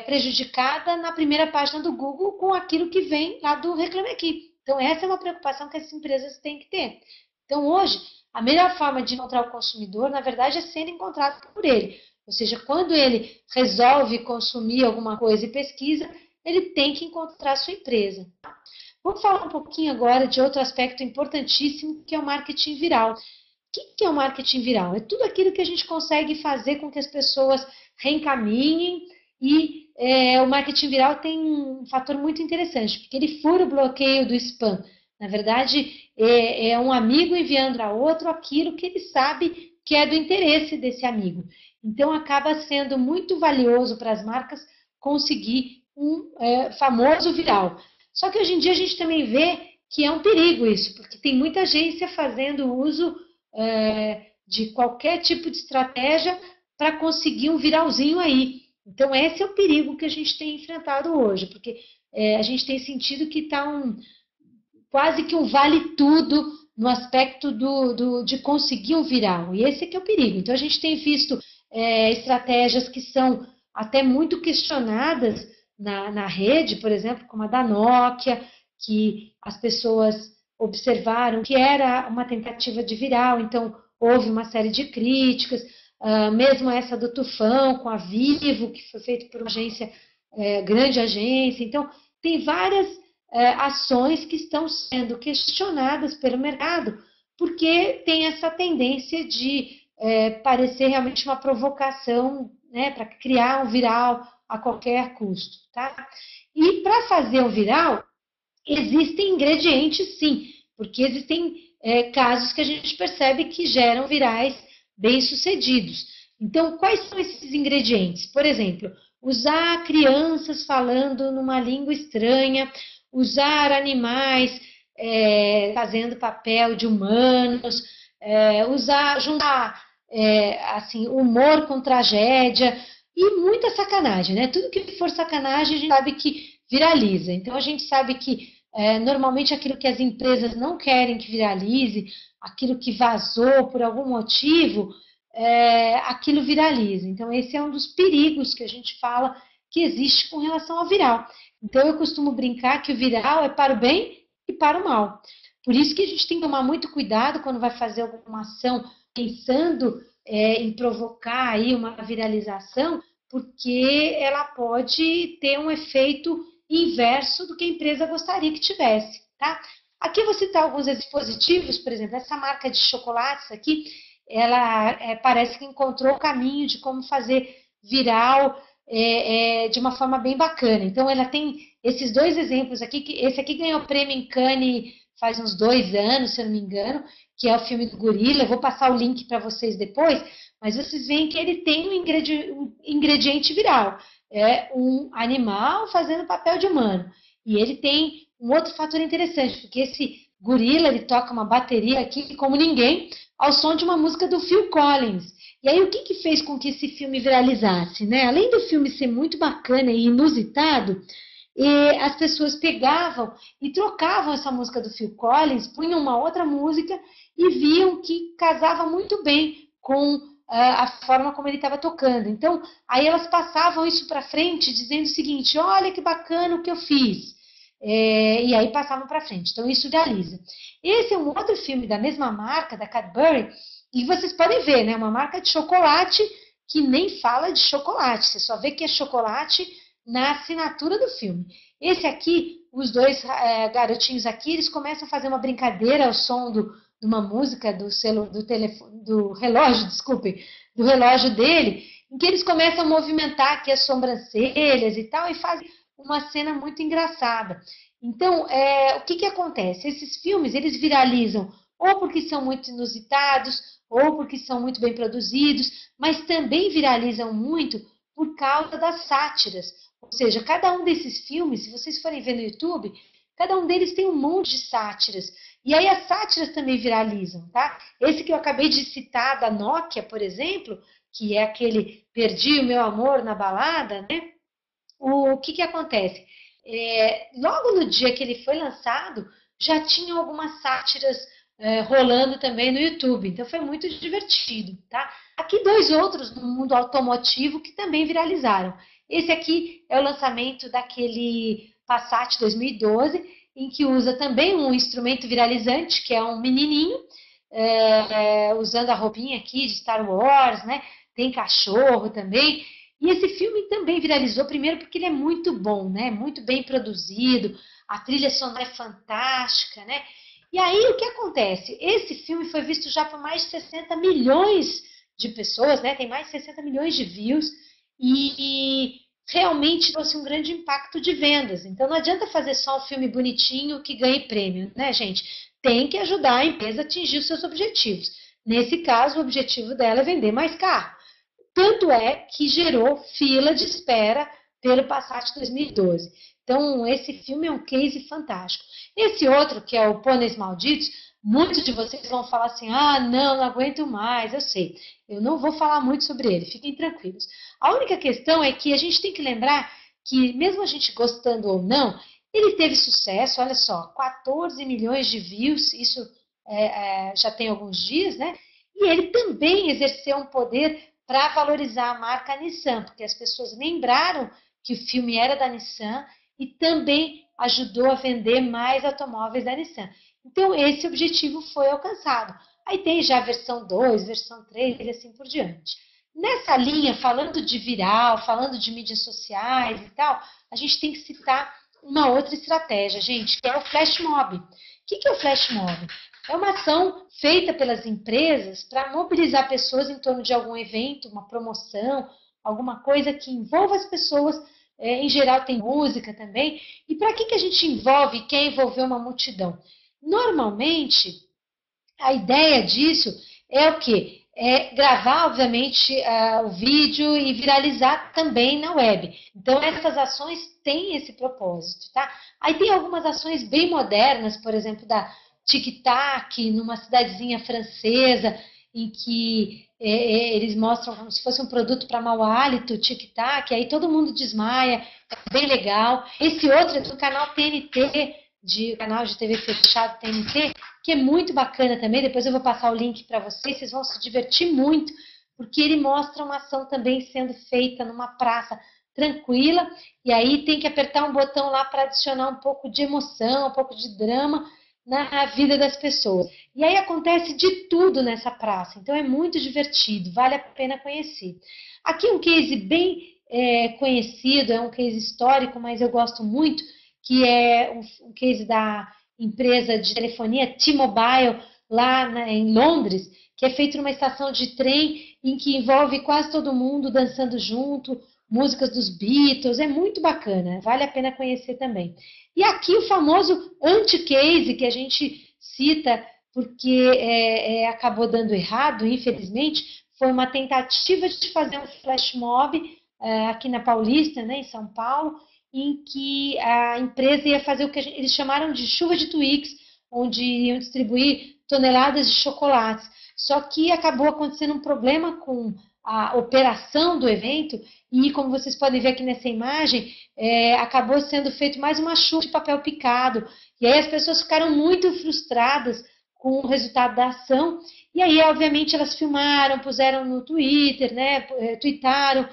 prejudicada na primeira página do Google com aquilo que vem lá do Reclame Aqui. Então, essa é uma preocupação que as empresas têm que ter. Então, hoje, a melhor forma de encontrar o consumidor, na verdade, é ser encontrado por ele. Ou seja, quando ele resolve consumir alguma coisa e pesquisa, ele tem que encontrar a sua empresa. Vamos falar um pouquinho agora de outro aspecto importantíssimo, que é o marketing viral. O que é o marketing viral? É tudo aquilo que a gente consegue fazer com que as pessoas reencaminhem e o marketing viral tem um fator muito interessante, porque ele fura o bloqueio do spam. Na verdade, é um amigo enviando a outro aquilo que ele sabe que é do interesse desse amigo. Então, acaba sendo muito valioso para as marcas conseguir um famoso viral. Só que hoje em dia a gente também vê que é um perigo isso, porque tem muita agência fazendo uso de qualquer tipo de estratégia para conseguir um viralzinho aí. Então, esse é o perigo que a gente tem enfrentado hoje, porque a gente tem sentido que está quase que um vale-tudo no aspecto de conseguir um viral. E esse é que é o perigo. Então, a gente tem visto estratégias que são até muito questionadas na rede, por exemplo, como a da Nokia, que as pessoas observaram que era uma tentativa de viral, então houve uma série de críticas, mesmo essa do Tufão, com a Vivo, que foi feita por uma agência, grande agência. Então, tem várias ações que estão sendo questionadas pelo mercado, porque tem essa tendência de parecer realmente uma provocação, né, para criar um viral a qualquer custo, tá? E para fazer um viral, existem ingredientes, sim, porque existem casos que a gente percebe que geram virais bem-sucedidos. Então, quais são esses ingredientes? Por exemplo, usar crianças falando numa língua estranha, usar animais fazendo papel de humanos, juntar assim, humor com tragédia e muita sacanagem, né? Tudo que for sacanagem a gente sabe que viraliza. Então a gente sabe que normalmente aquilo que as empresas não querem que viralize, aquilo que vazou por algum motivo, aquilo viraliza. Então, esse é um dos perigos que a gente fala que existe com relação ao viral. Então, eu costumo brincar que o viral é para o bem e para o mal. Por isso que a gente tem que tomar muito cuidado quando vai fazer alguma ação pensando em provocar aí uma viralização, porque ela pode ter um efeito inverso do que a empresa gostaria que tivesse, tá? Aqui eu vou citar alguns dispositivos, por exemplo, essa marca de chocolates aqui, ela parece que encontrou o caminho de como fazer viral de uma forma bem bacana. Então, ela tem esses dois exemplos aqui, que esse aqui ganhou prêmio em Cannes faz uns 2 anos, se eu não me engano, que é o filme do gorila. Eu vou passar o link para vocês depois, mas vocês veem que ele tem um ingrediente viral. É um animal fazendo papel de humano. E ele tem um outro fator interessante, porque esse gorila, ele toca uma bateria aqui como ninguém, ao som de uma música do Phil Collins. E aí, o que fez com que esse filme viralizasse, né? Além do filme ser muito bacana e inusitado, as pessoas pegavam e trocavam essa música do Phil Collins, punham uma outra música e viam que casava muito bem com a forma como ele estava tocando. Então, aí elas passavam isso para frente, dizendo o seguinte: olha que bacana o que eu fiz. E aí passavam para frente. Então, isso viraliza. Esse é um outro filme da mesma marca, da Cadbury, e vocês podem ver, né? Uma marca de chocolate que nem fala de chocolate. Você só vê que é chocolate na assinatura do filme. Esse aqui, os dois garotinhos aqui, eles começam a fazer uma brincadeira ao som de uma música do relógio dele, em que eles começam a movimentar aqui as sobrancelhas e tal, e fazem uma cena muito engraçada. Então, o que acontece? Esses filmes, eles viralizam ou porque são muito inusitados, ou porque são muito bem produzidos, mas também viralizam muito por causa das sátiras. Ou seja, cada um desses filmes, se vocês forem ver no YouTube, cada um deles tem um monte de sátiras. E aí as sátiras também viralizam, tá? Esse que eu acabei de citar, da Nokia, por exemplo, que é aquele Perdi o Meu Amor na Balada, né? O que acontece? Logo no dia que ele foi lançado, já tinha algumas sátiras rolando também no YouTube. Então foi muito divertido, tá? Aqui 2 outros no mundo automotivo que também viralizaram. Esse aqui é o lançamento daquele Passat 2012, em que usa também um instrumento viralizante, que é um menininho, usando a roupinha aqui de Star Wars, né? Tem cachorro também. E esse filme também viralizou, primeiro porque ele é muito bom, né? Muito bem produzido, a trilha sonora é fantástica, né? E aí o que acontece? Esse filme foi visto já por mais de 60 milhões de pessoas, né? Tem mais de 60 milhões de views e realmente trouxe um grande impacto de vendas. Então não adianta fazer só um filme bonitinho que ganhe prêmio, né, gente? Tem que ajudar a empresa a atingir os seus objetivos. Nesse caso, o objetivo dela é vender mais carro. Tanto é que gerou fila de espera pelo Passat 2012. Então, esse filme é um case fantástico. Esse outro, que é o Pôneis Malditos, muitos de vocês vão falar assim: ah, não aguento mais, eu sei. Eu não vou falar muito sobre ele, fiquem tranquilos. A única questão é que a gente tem que lembrar que, mesmo a gente gostando ou não, ele teve sucesso, olha só, 14 milhões de views, isso já tem alguns dias, né? E ele também exerceu um poder para valorizar a marca Nissan, porque as pessoas lembraram que o filme era da Nissan e também ajudou a vender mais automóveis da Nissan. Então, esse objetivo foi alcançado. Aí tem já a versão 2, versão 3 e assim por diante. Nessa linha, falando de viral, falando de mídias sociais e tal, a gente tem que citar uma outra estratégia, gente, que é o flash mob. O que é o flash mob? É uma ação feita pelas empresas para mobilizar pessoas em torno de algum evento, uma promoção, alguma coisa que envolva as pessoas. Em geral tem música também. E para que a gente envolve e quer envolver uma multidão? Normalmente, a ideia disso é o quê? É gravar, obviamente, o vídeo e viralizar também na web. Então, essas ações têm esse propósito, tá? Aí tem algumas ações bem modernas, por exemplo, da Tic-Tac, numa cidadezinha francesa, em que eles mostram como se fosse um produto para mau hálito, Tic-Tac, aí todo mundo desmaia, é bem legal. Esse outro é do canal TNT, canal de TV fechado TNT, que é muito bacana também. Depois eu vou passar o link para vocês, vocês vão se divertir muito porque ele mostra uma ação também sendo feita numa praça tranquila, e aí tem que apertar um botão lá para adicionar um pouco de emoção, um pouco de drama na vida das pessoas. E aí acontece de tudo nessa praça, então é muito divertido, vale a pena conhecer. Aqui um case bem conhecido, é um case histórico, mas eu gosto muito, que é um case da empresa de telefonia T-Mobile, lá em Londres, que é feito numa estação de trem em que envolve quase todo mundo dançando junto, músicas dos Beatles, é muito bacana, vale a pena conhecer também. E aqui o famoso anti-case, que a gente cita porque acabou dando errado, infelizmente, foi uma tentativa de fazer um flash mob aqui na Paulista, né, em São Paulo, em que a empresa ia fazer o que eles chamaram de chuva de Twix, onde iam distribuir toneladas de chocolates. Só que acabou acontecendo um problema com a operação do evento e, como vocês podem ver aqui nessa imagem, acabou sendo feito mais uma chuva de papel picado. E aí as pessoas ficaram muito frustradas com o resultado da ação. E aí, obviamente, elas filmaram, puseram no Twitter, né, tweetaram,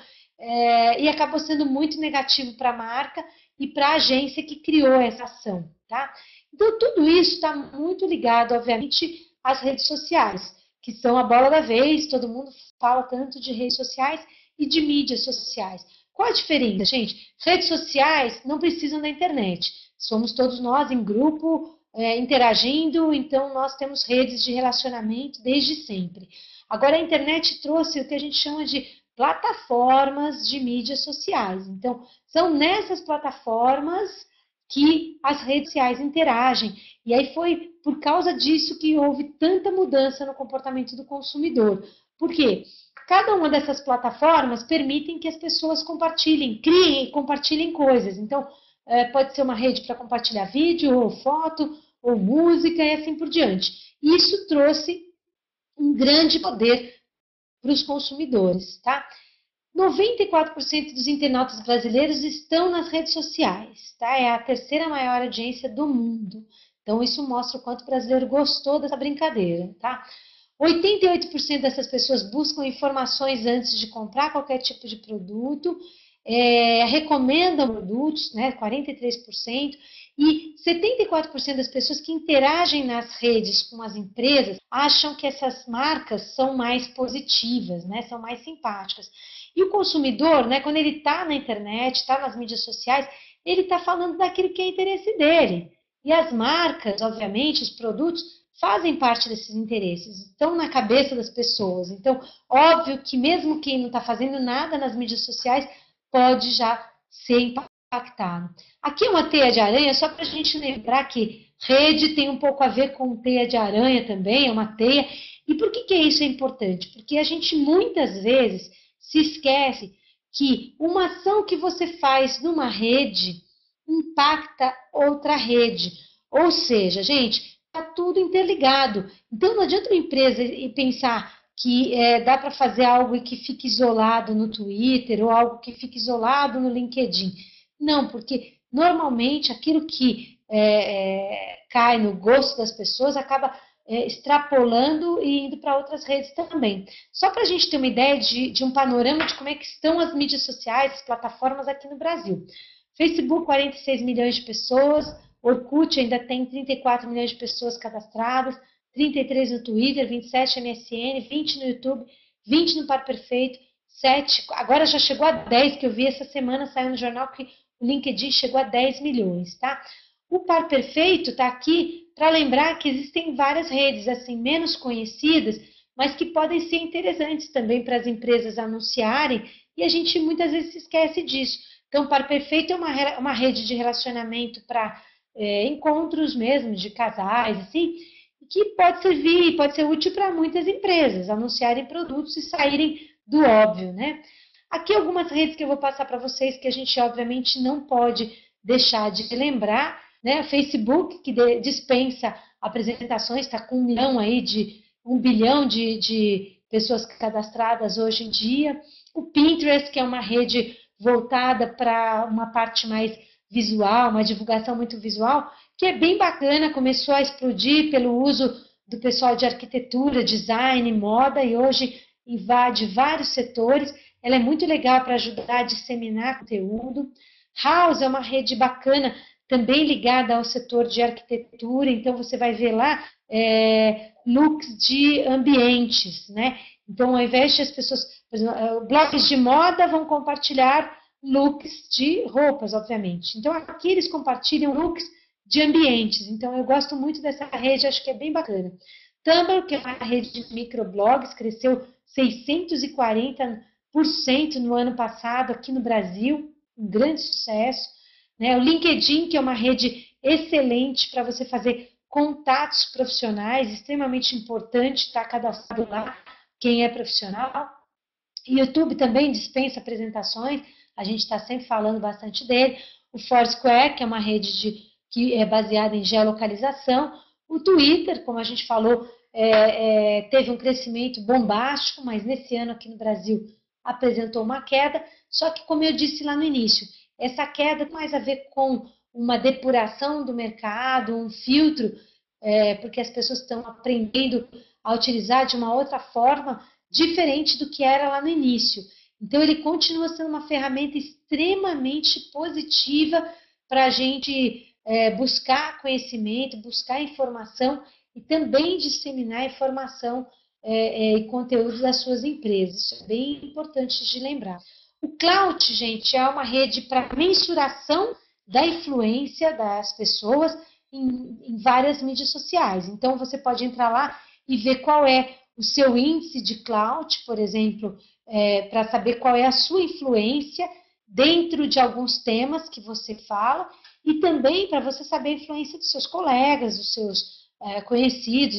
e acabou sendo muito negativo para a marca e para a agência que criou essa ação, tá? Então, tudo isso está muito ligado, obviamente, às redes sociais, que são a bola da vez, todo mundo fala tanto de redes sociais e de mídias sociais. Qual a diferença, gente? Redes sociais não precisam da internet. Somos todos nós em grupo, interagindo, então nós temos redes de relacionamento desde sempre. Agora, a internet trouxe o que a gente chama de plataformas de mídias sociais. Então, são nessas plataformas que as redes sociais interagem. E aí foi por causa disso que houve tanta mudança no comportamento do consumidor. Por quê? Cada uma dessas plataformas permitem que as pessoas compartilhem, criem e compartilhem coisas. Então, pode ser uma rede para compartilhar vídeo, ou foto, ou música, e assim por diante. Isso trouxe um grande poder para os consumidores, tá? 94% dos internautas brasileiros estão nas redes sociais, tá? É a terceira maior audiência do mundo. Então, isso mostra o quanto o brasileiro gostou dessa brincadeira, tá? 88% dessas pessoas buscam informações antes de comprar qualquer tipo de produto, recomendam produtos, né? 43%, e 74% das pessoas que interagem nas redes com as empresas acham que essas marcas são mais positivas, né? São mais simpáticas. E o consumidor, né, quando ele está na internet, está nas mídias sociais, ele está falando daquilo que é interesse dele. E as marcas, obviamente, os produtos, fazem parte desses interesses, estão na cabeça das pessoas. Então, óbvio que mesmo quem não está fazendo nada nas mídias sociais pode já ser impactado. Aqui é uma teia de aranha, só para a gente lembrar que rede tem um pouco a ver com teia de aranha também, é uma teia. E por que isso é importante? Porque a gente muitas vezes se esquece que uma ação que você faz numa rede impacta outra rede. Ou seja, gente, está tudo interligado. Então, não adianta uma empresa pensar que dá para fazer algo que fique isolado no Twitter ou algo que fique isolado no LinkedIn. Não, porque normalmente aquilo que cai no gosto das pessoas acaba extrapolando e indo para outras redes também. Só para a gente ter uma ideia de um panorama de como é que estão as mídias sociais, as plataformas aqui no Brasil. Facebook, 46 milhões de pessoas, Orkut ainda tem 34 milhões de pessoas cadastradas, 33 no Twitter, 27 MSN, 20 no YouTube, 20 no Par Perfeito, 7, agora já chegou a 10, que eu vi essa semana, saiu no jornal que o LinkedIn chegou a 10 milhões, tá? O Par Perfeito está aqui para lembrar que existem várias redes, assim, menos conhecidas, mas que podem ser interessantes também para as empresas anunciarem, e a gente muitas vezes se esquece disso. Então, o Par Perfeito é uma rede de relacionamento para encontros mesmo, de casais, assim, que pode servir, pode ser útil para muitas empresas, anunciarem produtos e saírem do óbvio, né? Aqui algumas redes que eu vou passar para vocês, que a gente obviamente não pode deixar de lembrar, né? Facebook, que dispensa apresentações, está com 1 bilhão de pessoas cadastradas hoje em dia. O Pinterest, que é uma rede voltada para uma parte mais visual, uma divulgação muito visual, que é bem bacana, começou a explodir pelo uso do pessoal de arquitetura, design, moda, e hoje invade vários setores, ela é muito legal para ajudar a disseminar conteúdo. House é uma rede bacana, também ligada ao setor de arquitetura, então você vai ver lá looks de ambientes, né? Então, ao invés de as pessoas, por exemplo, blogs de moda vão compartilhar looks de roupas, obviamente. Então, aqui eles compartilham looks de ambientes. Então, eu gosto muito dessa rede, acho que é bem bacana. Tumblr, que é uma rede de microblogs, cresceu 640% no ano passado aqui no Brasil, um grande sucesso. Né? O LinkedIn, que é uma rede excelente para você fazer contatos profissionais, extremamente importante estar cadastrado lá, quem é profissional. YouTube também dispensa apresentações, a gente está sempre falando bastante dele. O Foursquare, que é uma rede que é baseada em geolocalização. O Twitter, como a gente falou, teve um crescimento bombástico, mas nesse ano aqui no Brasil apresentou uma queda. Só que, como eu disse lá no início, essa queda tem mais a ver com uma depuração do mercado, um filtro, porque as pessoas estão aprendendo a utilizar de uma outra forma, diferente do que era lá no início. Então, ele continua sendo uma ferramenta extremamente positiva para a gente buscar conhecimento, buscar informação e também disseminar informação e conteúdo das suas empresas. Isso é bem importante de lembrar. O Clout, gente, é uma rede para mensuração da influência das pessoas em várias mídias sociais. Então, você pode entrar lá e ver qual é o seu índice de Clout, por exemplo, para saber qual é a sua influência dentro de alguns temas que você fala e também para você saber a influência dos seus colegas, dos seus conhecidos,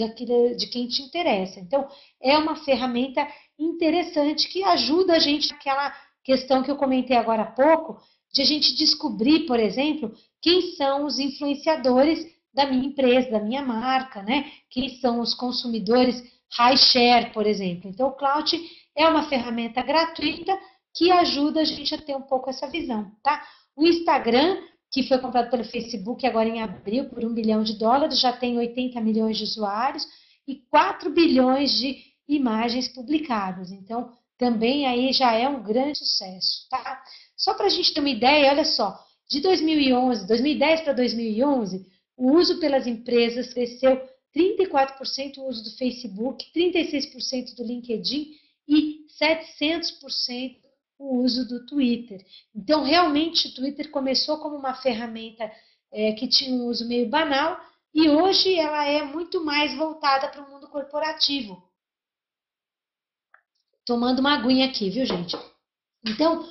de quem te interessa. Então, é uma ferramenta interessante que ajuda a gente naquela questão que eu comentei agora há pouco, de a gente descobrir, por exemplo, quem são os influenciadores da minha empresa, da minha marca, né? Quem são os consumidores high share, por exemplo. Então, o Clout é uma ferramenta gratuita que ajuda a gente a ter um pouco essa visão, tá? O Instagram, que foi comprado pelo Facebook agora em abril por $1 bilhão, já tem 80 milhões de usuários e 4 bilhões de imagens publicadas. Então, também aí já é um grande sucesso, tá? Só para a gente ter uma ideia, olha só, de 2010 para 2011, o uso pelas empresas cresceu 34% o uso do Facebook, 36% do LinkedIn e 700% o uso do Twitter. Então, realmente, o Twitter começou como uma ferramenta que tinha um uso meio banal e hoje ela é muito mais voltada para o mundo corporativo. Tomando uma aguinha aqui, viu, gente? Então,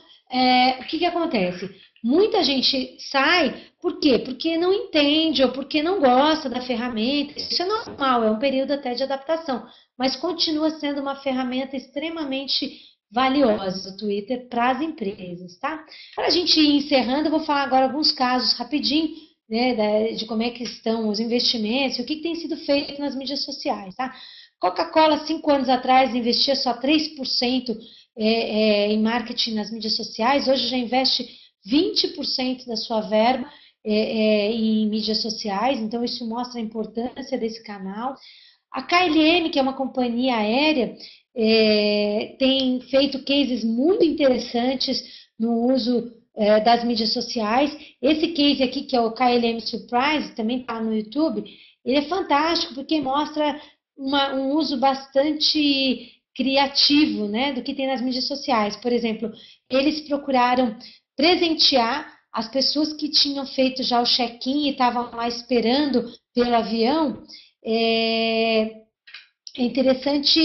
o que acontece? Muita gente sai, por quê? Porque não entende ou porque não gosta da ferramenta. Isso é normal, é um período até de adaptação, mas continua sendo uma ferramenta extremamente valiosa, o Twitter, para as empresas, tá? Para a gente ir encerrando, eu vou falar agora alguns casos rapidinho, né, de como é que estão os investimentos, o que tem sido feito nas mídias sociais, tá? Coca-Cola, 5 anos atrás, investia só 3% em marketing nas mídias sociais, hoje já investe 20% da sua verba em mídias sociais, então isso mostra a importância desse canal. A KLM, que é uma companhia aérea, tem feito cases muito interessantes no uso das mídias sociais. Esse case aqui, que é o KLM Surprise, também está no YouTube, ele é fantástico porque mostra um uso bastante criativo, né, do que tem nas mídias sociais. Por exemplo, eles procuraram presentear as pessoas que tinham feito já o check-in e estavam lá esperando pelo avião. É interessante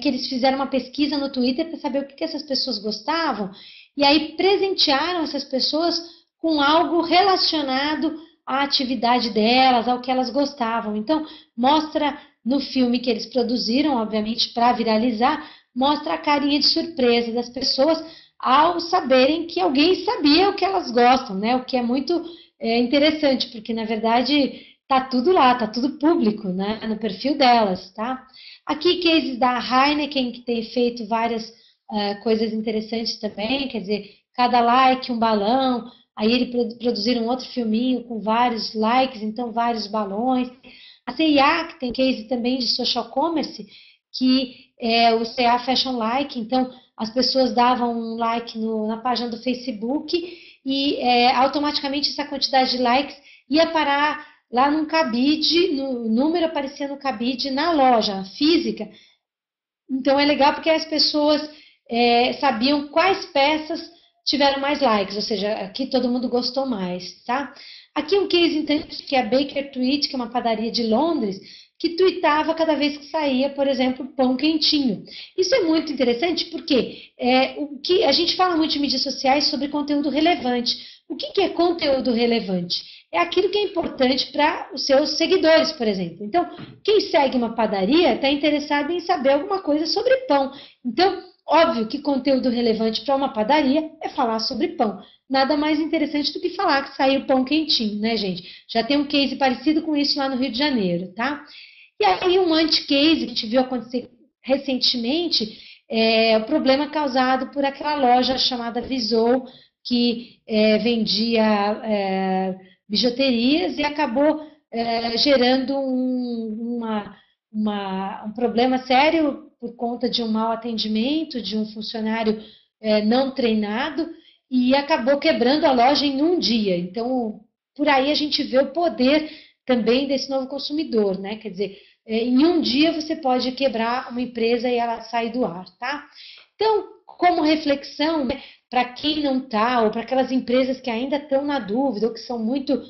que eles fizeram uma pesquisa no Twitter para saber o que essas pessoas gostavam e aí presentearam essas pessoas com algo relacionado à atividade delas, ao que elas gostavam. Então, mostra no filme que eles produziram, obviamente, para viralizar, mostra a carinha de surpresa das pessoas ao saberem que alguém sabia o que elas gostam, né? O que é muito interessante, porque, na verdade, tá tudo lá, tá tudo público, né? No perfil delas, tá? Aqui, cases da Heineken, que tem feito várias coisas interessantes também, quer dizer, cada like, um balão, aí eles produziram outro filminho com vários likes, então vários balões. A CIA, que tem case também de social commerce, que é o CA Fashion Like. Então, as pessoas davam um like na página do Facebook e automaticamente essa quantidade de likes ia parar lá num cabide, no número aparecia no cabide na loja física. Então é legal porque as pessoas sabiam quais peças tiveram mais likes, ou seja, aqui todo mundo gostou mais, tá? Aqui um case interessante que é a Baker Tweet, que é uma padaria de Londres, que tweetava cada vez que saía, por exemplo, pão quentinho. Isso é muito interessante porque o que a gente fala muito em mídias sociais sobre conteúdo relevante. O que é conteúdo relevante? É aquilo que é importante para os seus seguidores, por exemplo. Então, quem segue uma padaria está interessado em saber alguma coisa sobre pão. Então, óbvio que conteúdo relevante para uma padaria é falar sobre pão. Nada mais interessante do que falar que saiu pão quentinho, né, gente? Já tem um case parecido com isso lá no Rio de Janeiro, tá? E aí um anti-case que a gente viu acontecer recentemente é o problema causado por aquela loja chamada Visou, que vendia bijuterias e acabou gerando um problema sério por conta de um mau atendimento, de um funcionário não treinado, e acabou quebrando a loja em um dia. Então, por aí a gente vê o poder também desse novo consumidor, né? Quer dizer, em um dia você pode quebrar uma empresa e ela sai do ar, tá? Então, como reflexão, né, para quem não está, ou para aquelas empresas que ainda estão na dúvida, ou que são muito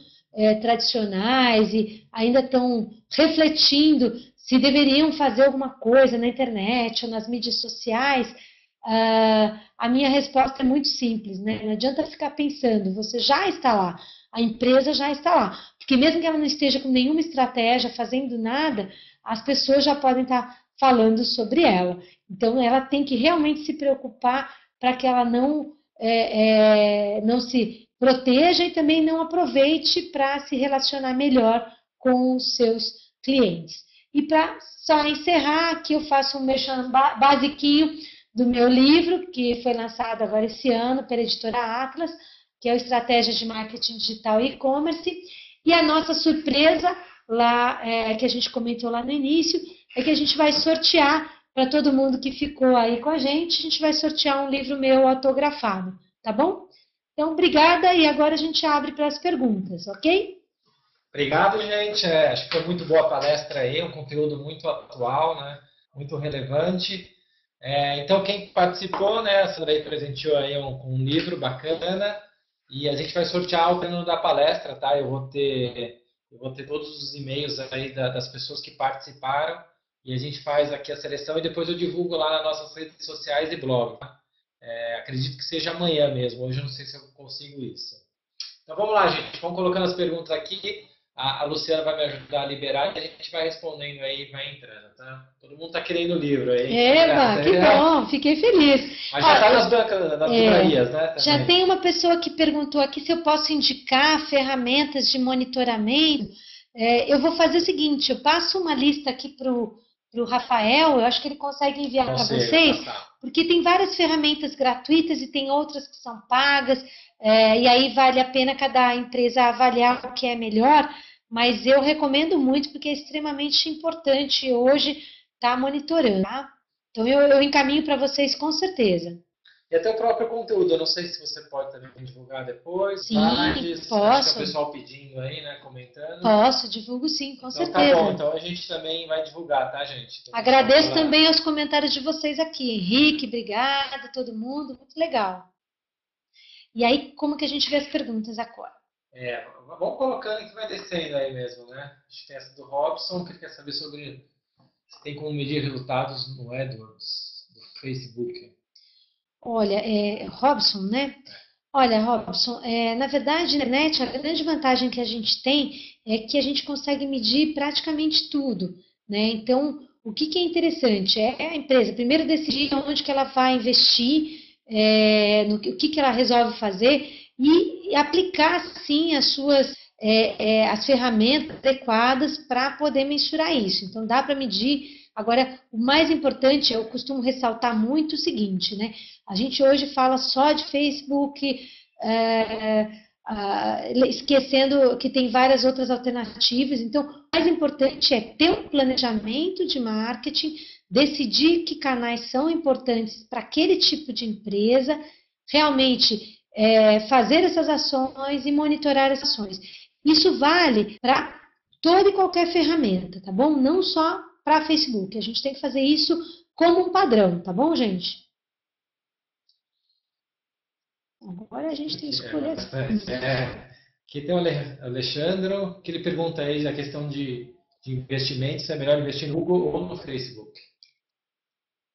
tradicionais e ainda estão refletindo se deveriam fazer alguma coisa na internet ou nas mídias sociais, a minha resposta é muito simples, né? Não adianta ficar pensando, você já está lá, a empresa já está lá. Porque mesmo que ela não esteja com nenhuma estratégia, fazendo nada, as pessoas já podem estar falando sobre ela. Então, ela tem que realmente se preocupar para que ela não se proteja e também não aproveite para se relacionar melhor com os seus clientes. E para só encerrar, aqui eu faço um merchan basiquinho do meu livro, que foi lançado agora esse ano pela editora Atlas, que é o Estratégia de Marketing Digital e E-Commerce. E a nossa surpresa, lá, que a gente comentou lá no início, é que a gente vai sortear, para todo mundo que ficou aí com a gente vai sortear um livro meu autografado, tá bom? Então, obrigada, e agora a gente abre para as perguntas, ok? Obrigado, gente. Acho que foi muito boa a palestra aí, um conteúdo muito atual, né? Muito relevante. Então, quem participou, né? A Sandra aí presenteou aí um livro bacana. E a gente vai sortear ao término da palestra, tá? Eu vou ter todos os e-mails aí das pessoas que participaram e a gente faz aqui a seleção e depois eu divulgo lá nas nossas redes sociais e blog. Tá? Acredito que seja amanhã mesmo, hoje eu não sei se eu consigo isso. Então vamos lá, gente, vamos colocando as perguntas aqui. A Luciana vai me ajudar a liberar e a gente vai respondendo aí e vai entrando, tá? Todo mundo está querendo o livro aí. Eba, que bom, fiquei feliz. Mas já está nas bancas, nas livrarias, né? Também. Já tem uma pessoa que perguntou aqui se eu posso indicar ferramentas de monitoramento. Eu vou fazer o seguinte, eu passo uma lista aqui para o Rafael, eu acho que ele consegue enviar para vocês, porque tem várias ferramentas gratuitas e tem outras que são pagas, e aí vale a pena cada empresa avaliar o que é melhor, mas eu recomendo muito porque é extremamente importante hoje estar monitorando, tá? Então eu encaminho para vocês com certeza. E até o próprio conteúdo, eu não sei se você pode também divulgar depois, sim, tardes, posso. Acho que é o pessoal pedindo aí, né, comentando. Posso, divulgo sim, com certeza. Tá bom, então a gente também vai divulgar, tá, gente? Então, agradeço também os comentários de vocês aqui. Henrique, obrigada, todo mundo, muito legal. E aí, como que a gente vê as perguntas agora? Vamos colocando que vai descendo aí mesmo, né? A gente tem essa do Robson, que quer saber sobre se tem como medir resultados no AdWords, do Facebook. Olha, Robson, né? Olha, Robson, na verdade, na internet, a grande vantagem que a gente tem é que a gente consegue medir praticamente tudo, né? Então, o que é interessante é a empresa primeiro decidir onde que ela vai investir, o que ela resolve fazer e aplicar, sim, as ferramentas adequadas para poder mensurar isso. Então, dá para medir. Agora, o mais importante, eu costumo ressaltar muito o seguinte, né? A gente hoje fala só de Facebook, esquecendo que tem várias outras alternativas. Então, o mais importante é ter um planejamento de marketing decidir que canais são importantes para aquele tipo de empresa, realmente fazer essas ações e monitorar essas ações. Isso vale para toda e qualquer ferramenta, tá bom? Não só para Facebook. A gente tem que fazer isso como um padrão, tá bom, gente? Agora a gente tem que escolher. Aqui tem o Alexandro, que ele pergunta aí a questão de investimento, se é melhor investir no Google ou no Facebook.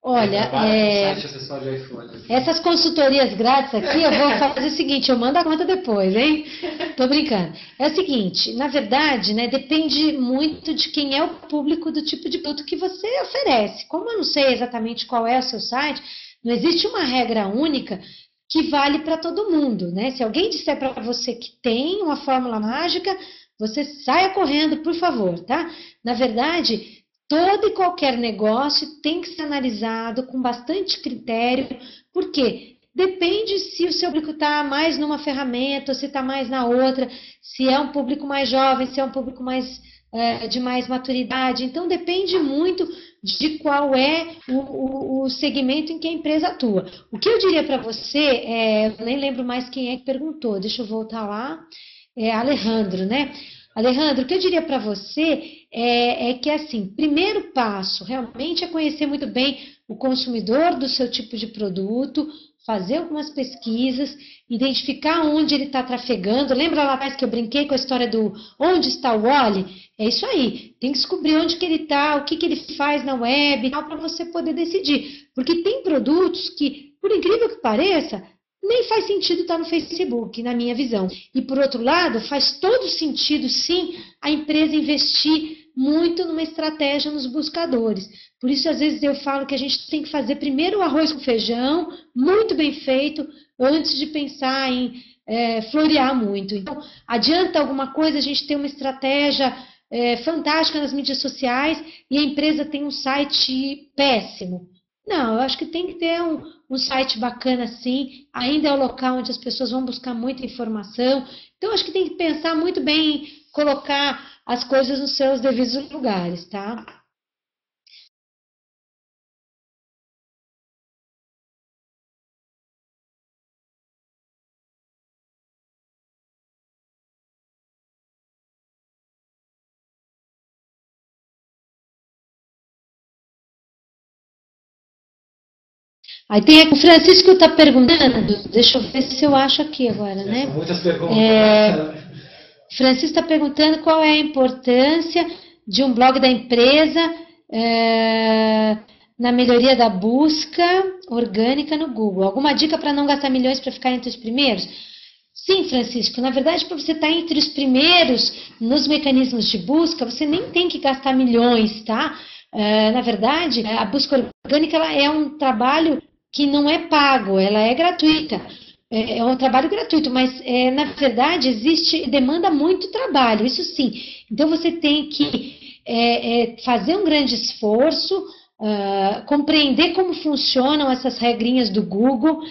Olha, essas consultorias grátis aqui, eu vou fazer o seguinte, eu mando a conta depois, hein? Tô brincando. É o seguinte, na verdade, né, depende muito de quem é o público do tipo de produto que você oferece. Como eu não sei exatamente qual é o seu site, não existe uma regra única que vale para todo mundo, né? Se alguém disser para você que tem uma fórmula mágica, você saia correndo, por favor, tá? Na verdade, todo e qualquer negócio tem que ser analisado com bastante critério, porque depende se o seu público está mais numa ferramenta, ou se está mais na outra, se é um público mais jovem, se é um público mais de mais maturidade. Então, depende muito de qual é o segmento em que a empresa atua. O que eu diria para você, eu nem lembro mais quem é que perguntou, deixa eu voltar lá, Alejandro, né? Alejandro, o que eu diria para você é que, assim, primeiro passo realmente é conhecer muito bem o consumidor do seu tipo de produto, fazer algumas pesquisas, identificar onde ele está trafegando. Lembra lá atrás que eu brinquei com a história do onde está o Wally? É isso aí, tem que descobrir onde que ele está, o que ele faz na web e tal, para você poder decidir. Porque tem produtos que, por incrível que pareça, nem faz sentido estar no Facebook, na minha visão. E, por outro lado, faz todo sentido, sim, a empresa investir muito numa estratégia nos buscadores. Por isso, às vezes, eu falo que a gente tem que fazer primeiro o arroz com feijão, muito bem feito, antes de pensar em florear muito. Então, adianta alguma coisa a gente ter uma estratégia fantástica nas mídias sociais e a empresa tem um site péssimo. Não, eu acho que tem que ter um site bacana sim, ainda é o local onde as pessoas vão buscar muita informação. Então, acho que tem que pensar muito bem em colocar as coisas nos seus devidos lugares, tá? Aí tem o Francisco está perguntando, deixa eu ver se eu acho aqui agora, né? São muitas perguntas. Francisco está perguntando qual é a importância de um blog da empresa na melhoria da busca orgânica no Google. Alguma dica para não gastar milhões para ficar entre os primeiros? Sim, Francisco, na verdade, para você estar entre os primeiros nos mecanismos de busca, você nem tem que gastar milhões, tá? Na verdade, a busca orgânica ela é um trabalho que não é pago, ela é gratuita. É um trabalho gratuito, mas na verdade demanda muito trabalho, isso sim. Então você tem que fazer um grande esforço, compreender como funcionam essas regrinhas do Google,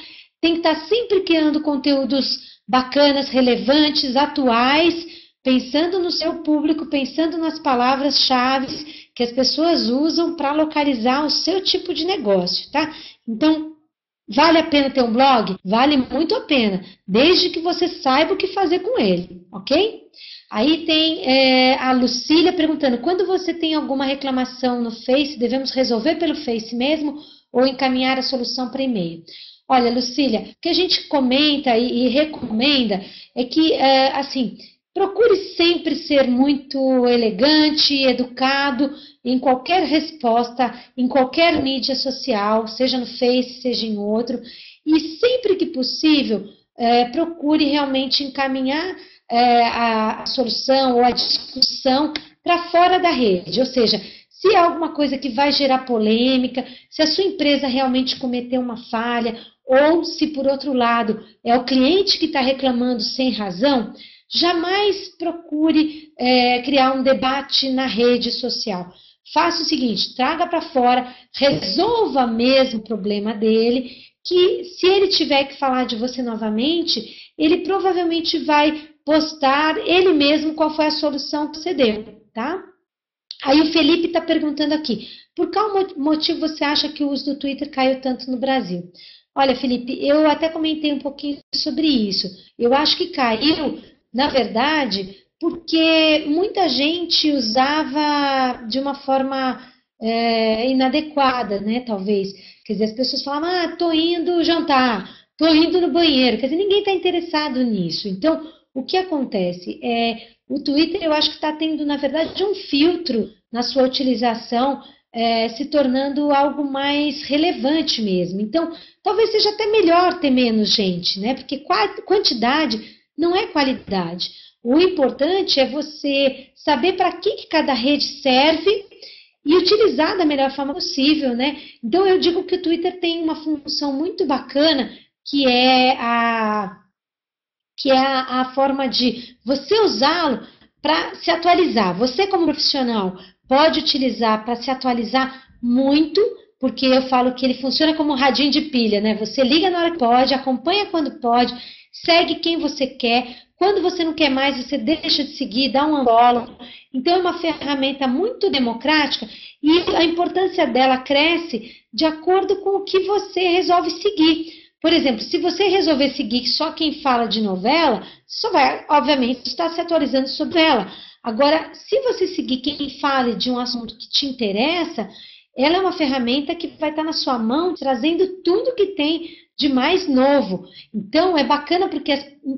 tem que estar sempre criando conteúdos bacanas, relevantes, atuais, pensando no seu público, pensando nas palavras-chave que as pessoas usam para localizar o seu tipo de negócio, tá? Então, vale a pena ter um blog? Vale muito a pena, desde que você saiba o que fazer com ele, ok? Aí tem a Lucília perguntando, quando você tem alguma reclamação no Face, devemos resolver pelo Face mesmo ou encaminhar a solução para e-mail? Olha, Lucília, o que a gente comenta e recomenda é que, assim, procure sempre ser muito elegante, educado em qualquer resposta, em qualquer mídia social, seja no Face, seja em outro, e sempre que possível, procure realmente encaminhar a solução ou a discussão para fora da rede, ou seja, se há alguma coisa que vai gerar polêmica, se a sua empresa realmente cometeu uma falha, ou se, por outro lado, é o cliente que está reclamando sem razão, jamais procure criar um debate na rede social. Faça o seguinte, traga para fora, resolva mesmo o problema dele, que se ele tiver que falar de você novamente, ele provavelmente vai postar ele mesmo qual foi a solução que você deu, tá? Aí o Felipe está perguntando aqui, por qual motivo você acha que o uso do Twitter caiu tanto no Brasil? Olha, Felipe, eu até comentei um pouquinho sobre isso. Eu acho que caiu, na verdade, porque muita gente usava de uma forma inadequada, né? Talvez. Quer dizer, as pessoas falavam, tô indo jantar, tô indo no banheiro. Quer dizer, ninguém está interessado nisso. Então, o que acontece? O Twitter, eu acho que está tendo, na verdade, um filtro na sua utilização, se tornando algo mais relevante mesmo. Então, talvez seja até melhor ter menos gente, né? Porque quantidade não é qualidade. O importante é você saber para que cada rede serve e utilizar da melhor forma possível, né? Então, eu digo que o Twitter tem uma função muito bacana, que é a forma de você usá-lo para se atualizar. Você, como profissional, pode utilizar para se atualizar muito, porque eu falo que ele funciona como um radinho de pilha, né? Você liga na hora que pode, acompanha quando pode, segue quem você quer. Quando você não quer mais, você deixa de seguir, dá um unfollow. Então, é uma ferramenta muito democrática e a importância dela cresce de acordo com o que você resolve seguir. Por exemplo, se você resolver seguir só quem fala de novela, só vai, obviamente, estar se atualizando sobre ela. Agora, se você seguir quem fale de um assunto que te interessa, ela é uma ferramenta que vai estar na sua mão, trazendo tudo que tem de mais novo. Então, é bacana porque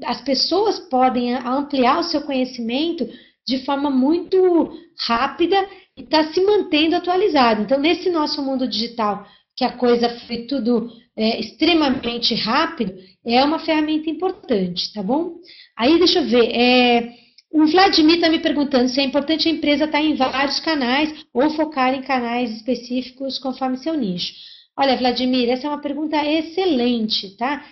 as pessoas podem ampliar o seu conhecimento de forma muito rápida e estar se mantendo atualizado. Então, nesse nosso mundo digital, que a coisa foi tudo extremamente rápido, é uma ferramenta importante, tá bom? Aí, deixa eu ver, o Vladimir está me perguntando se é importante a empresa estar em vários canais ou focar em canais específicos conforme seu nicho. Olha, Vladimir, essa é uma pergunta excelente, tá?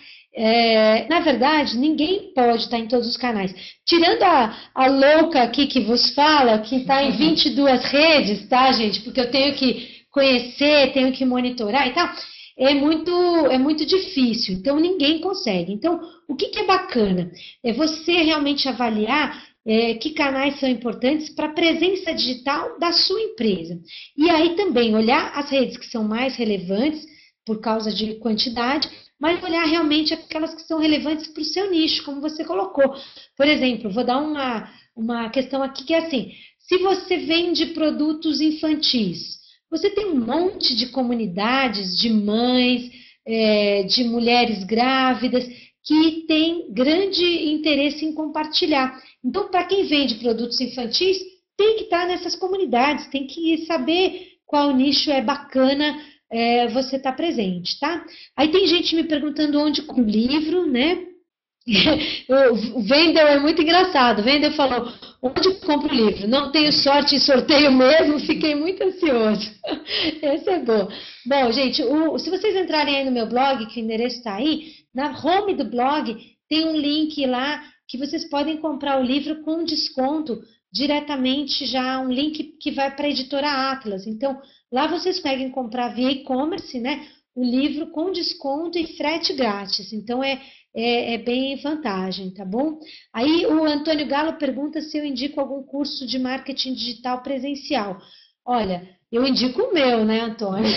Na verdade, ninguém pode estar em todos os canais. Tirando a louca aqui que vos fala, que está em 22 redes, tá, gente? Porque eu tenho que conhecer, tenho que monitorar e tal. É muito difícil, então ninguém consegue. Então, o que é bacana? É você realmente avaliar que canais são importantes para a presença digital da sua empresa. E aí também olhar as redes que são mais relevantes por causa de quantidade, mas olhar realmente aquelas que são relevantes para o seu nicho, como você colocou. Por exemplo, vou dar uma questão aqui que é assim, se você vende produtos infantis, você tem um monte de comunidades de mães, de mulheres grávidas, que tem grande interesse em compartilhar. Então, para quem vende produtos infantis, tem que estar nessas comunidades, tem que saber qual nicho é bacana você estar presente, tá? Aí tem gente me perguntando onde com o livro, né? O Wendel é muito engraçado. O Wendel falou, onde compro o livro? Não tenho sorte em sorteio mesmo, fiquei muito ansioso. Esse é bom. Bom, gente, se vocês entrarem aí no meu blog, que o endereço está aí, na home do blog tem um link lá que vocês podem comprar o livro com desconto diretamente, já um link que vai para a editora Atlas. Então, lá vocês conseguem comprar via e-commerce, né? O livro com desconto e frete grátis. Então, é bem vantagem, tá bom? Aí o Antônio Galo pergunta se eu indico algum curso de marketing digital presencial. Olha, eu indico o meu, né, Antônio?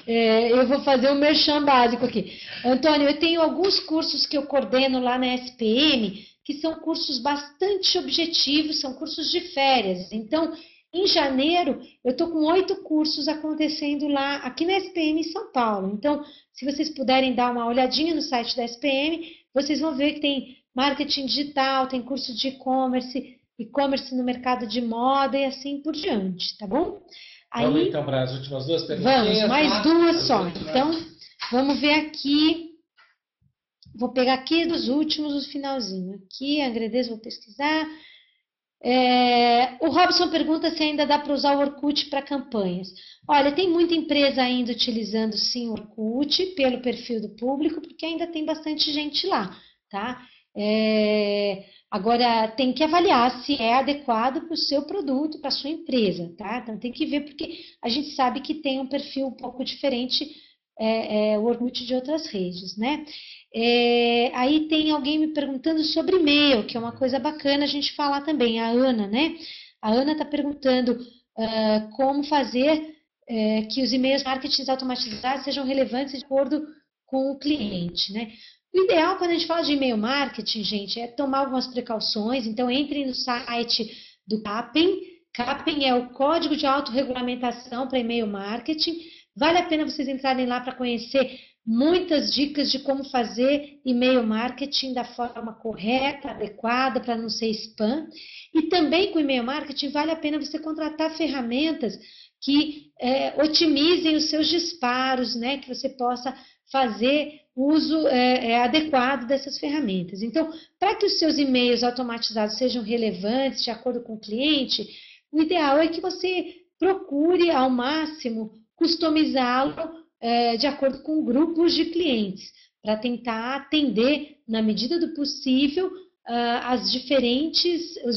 Eu vou fazer um merchan básico aqui. Antônio, eu tenho alguns cursos que eu coordeno lá na SPM, que são cursos bastante objetivos, são cursos de férias. Então, em janeiro, eu estou com 8 cursos acontecendo lá, aqui na SPM em São Paulo. Então, se vocês puderem dar uma olhadinha no site da SPM, vocês vão ver que tem marketing digital, tem curso de e-commerce no mercado de moda e assim por diante, tá bom? Aí, vamos então para as últimas duas perguntinhas. Vamos, mais duas só. Então, vamos ver aqui. Vou pegar aqui dos últimos, o finalzinho. Aqui, agradeço, vou pesquisar. O Robson pergunta se ainda dá para usar o Orkut para campanhas. Olha, tem muita empresa ainda utilizando sim o Orkut pelo perfil do público, porque ainda tem bastante gente lá, tá? Agora, tem que avaliar se é adequado para o seu produto, para a sua empresa, tá? Então, tem que ver, porque a gente sabe que tem um perfil um pouco diferente, o Orkut de outras redes, né? Aí tem alguém me perguntando sobre e-mail, que é uma coisa bacana a gente falar também, a Ana, né? A Ana está perguntando como fazer que os e-mails marketing automatizados sejam relevantes de acordo com o cliente, né? O ideal, quando a gente fala de e-mail marketing, gente, é tomar algumas precauções. Então, entrem no site do CAPEN. CAPEN é o Código de Autorregulamentação para e-mail marketing. Vale a pena vocês entrarem lá para conhecer muitas dicas de como fazer e-mail marketing da forma correta, adequada, para não ser spam. E também com e-mail marketing vale a pena você contratar ferramentas que otimizem os seus disparos, né, que você possa fazer uso adequado dessas ferramentas. Então, para que os seus e-mails automatizados sejam relevantes de acordo com o cliente, o ideal é que você procure ao máximo customizá-lo de acordo com grupos de clientes, para tentar atender, na medida do possível, os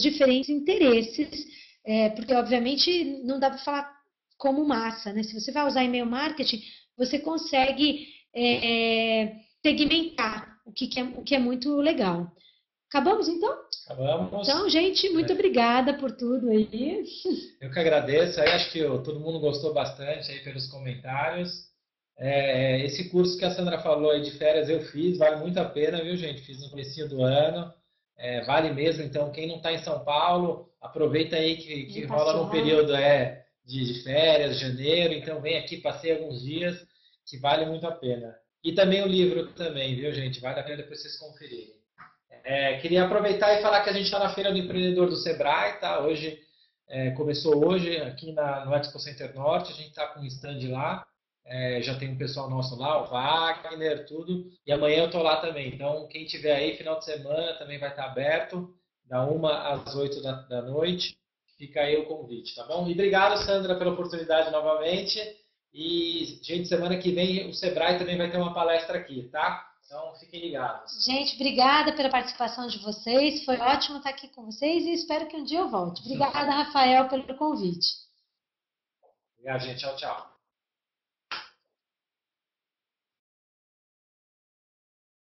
diferentes interesses, porque, obviamente, não dá para falar como massa, né? Se você vai usar e-mail marketing, você consegue segmentar, o que é muito legal. Acabamos, então? Acabamos. Então, gente, muito obrigada por tudo aí. Eu que agradeço. Aí acho que todo mundo gostou bastante aí pelos comentários. Esse curso que a Sandra falou aí de férias eu fiz, vale muito a pena, viu, gente? Fiz no comecinho do ano. Vale mesmo, então quem não está em São Paulo, aproveita aí que rola no período de férias, janeiro, então vem aqui, passei alguns dias, que vale muito a pena. E também o livro também, viu, gente? Vale a pena depois vocês conferirem. Queria aproveitar e falar que a gente está na Feira do Empreendedor do Sebrae, tá? Hoje, começou hoje aqui no Expo Center Norte, a gente está com um stand lá, já tem um pessoal nosso lá, o Wagner, tudo, e amanhã eu estou lá também. Então, quem tiver aí, final de semana, também vai estar aberto, da 1 às 8 da noite, fica aí o convite, tá bom? E obrigado, Sandra, pela oportunidade novamente, e, gente, semana que vem o Sebrae também vai ter uma palestra aqui, tá? Então, fiquem ligados. Gente, obrigada pela participação de vocês, foi ótimo estar aqui com vocês e espero que um dia eu volte. Obrigada, Rafael, pelo convite. Obrigado, gente. Tchau, tchau.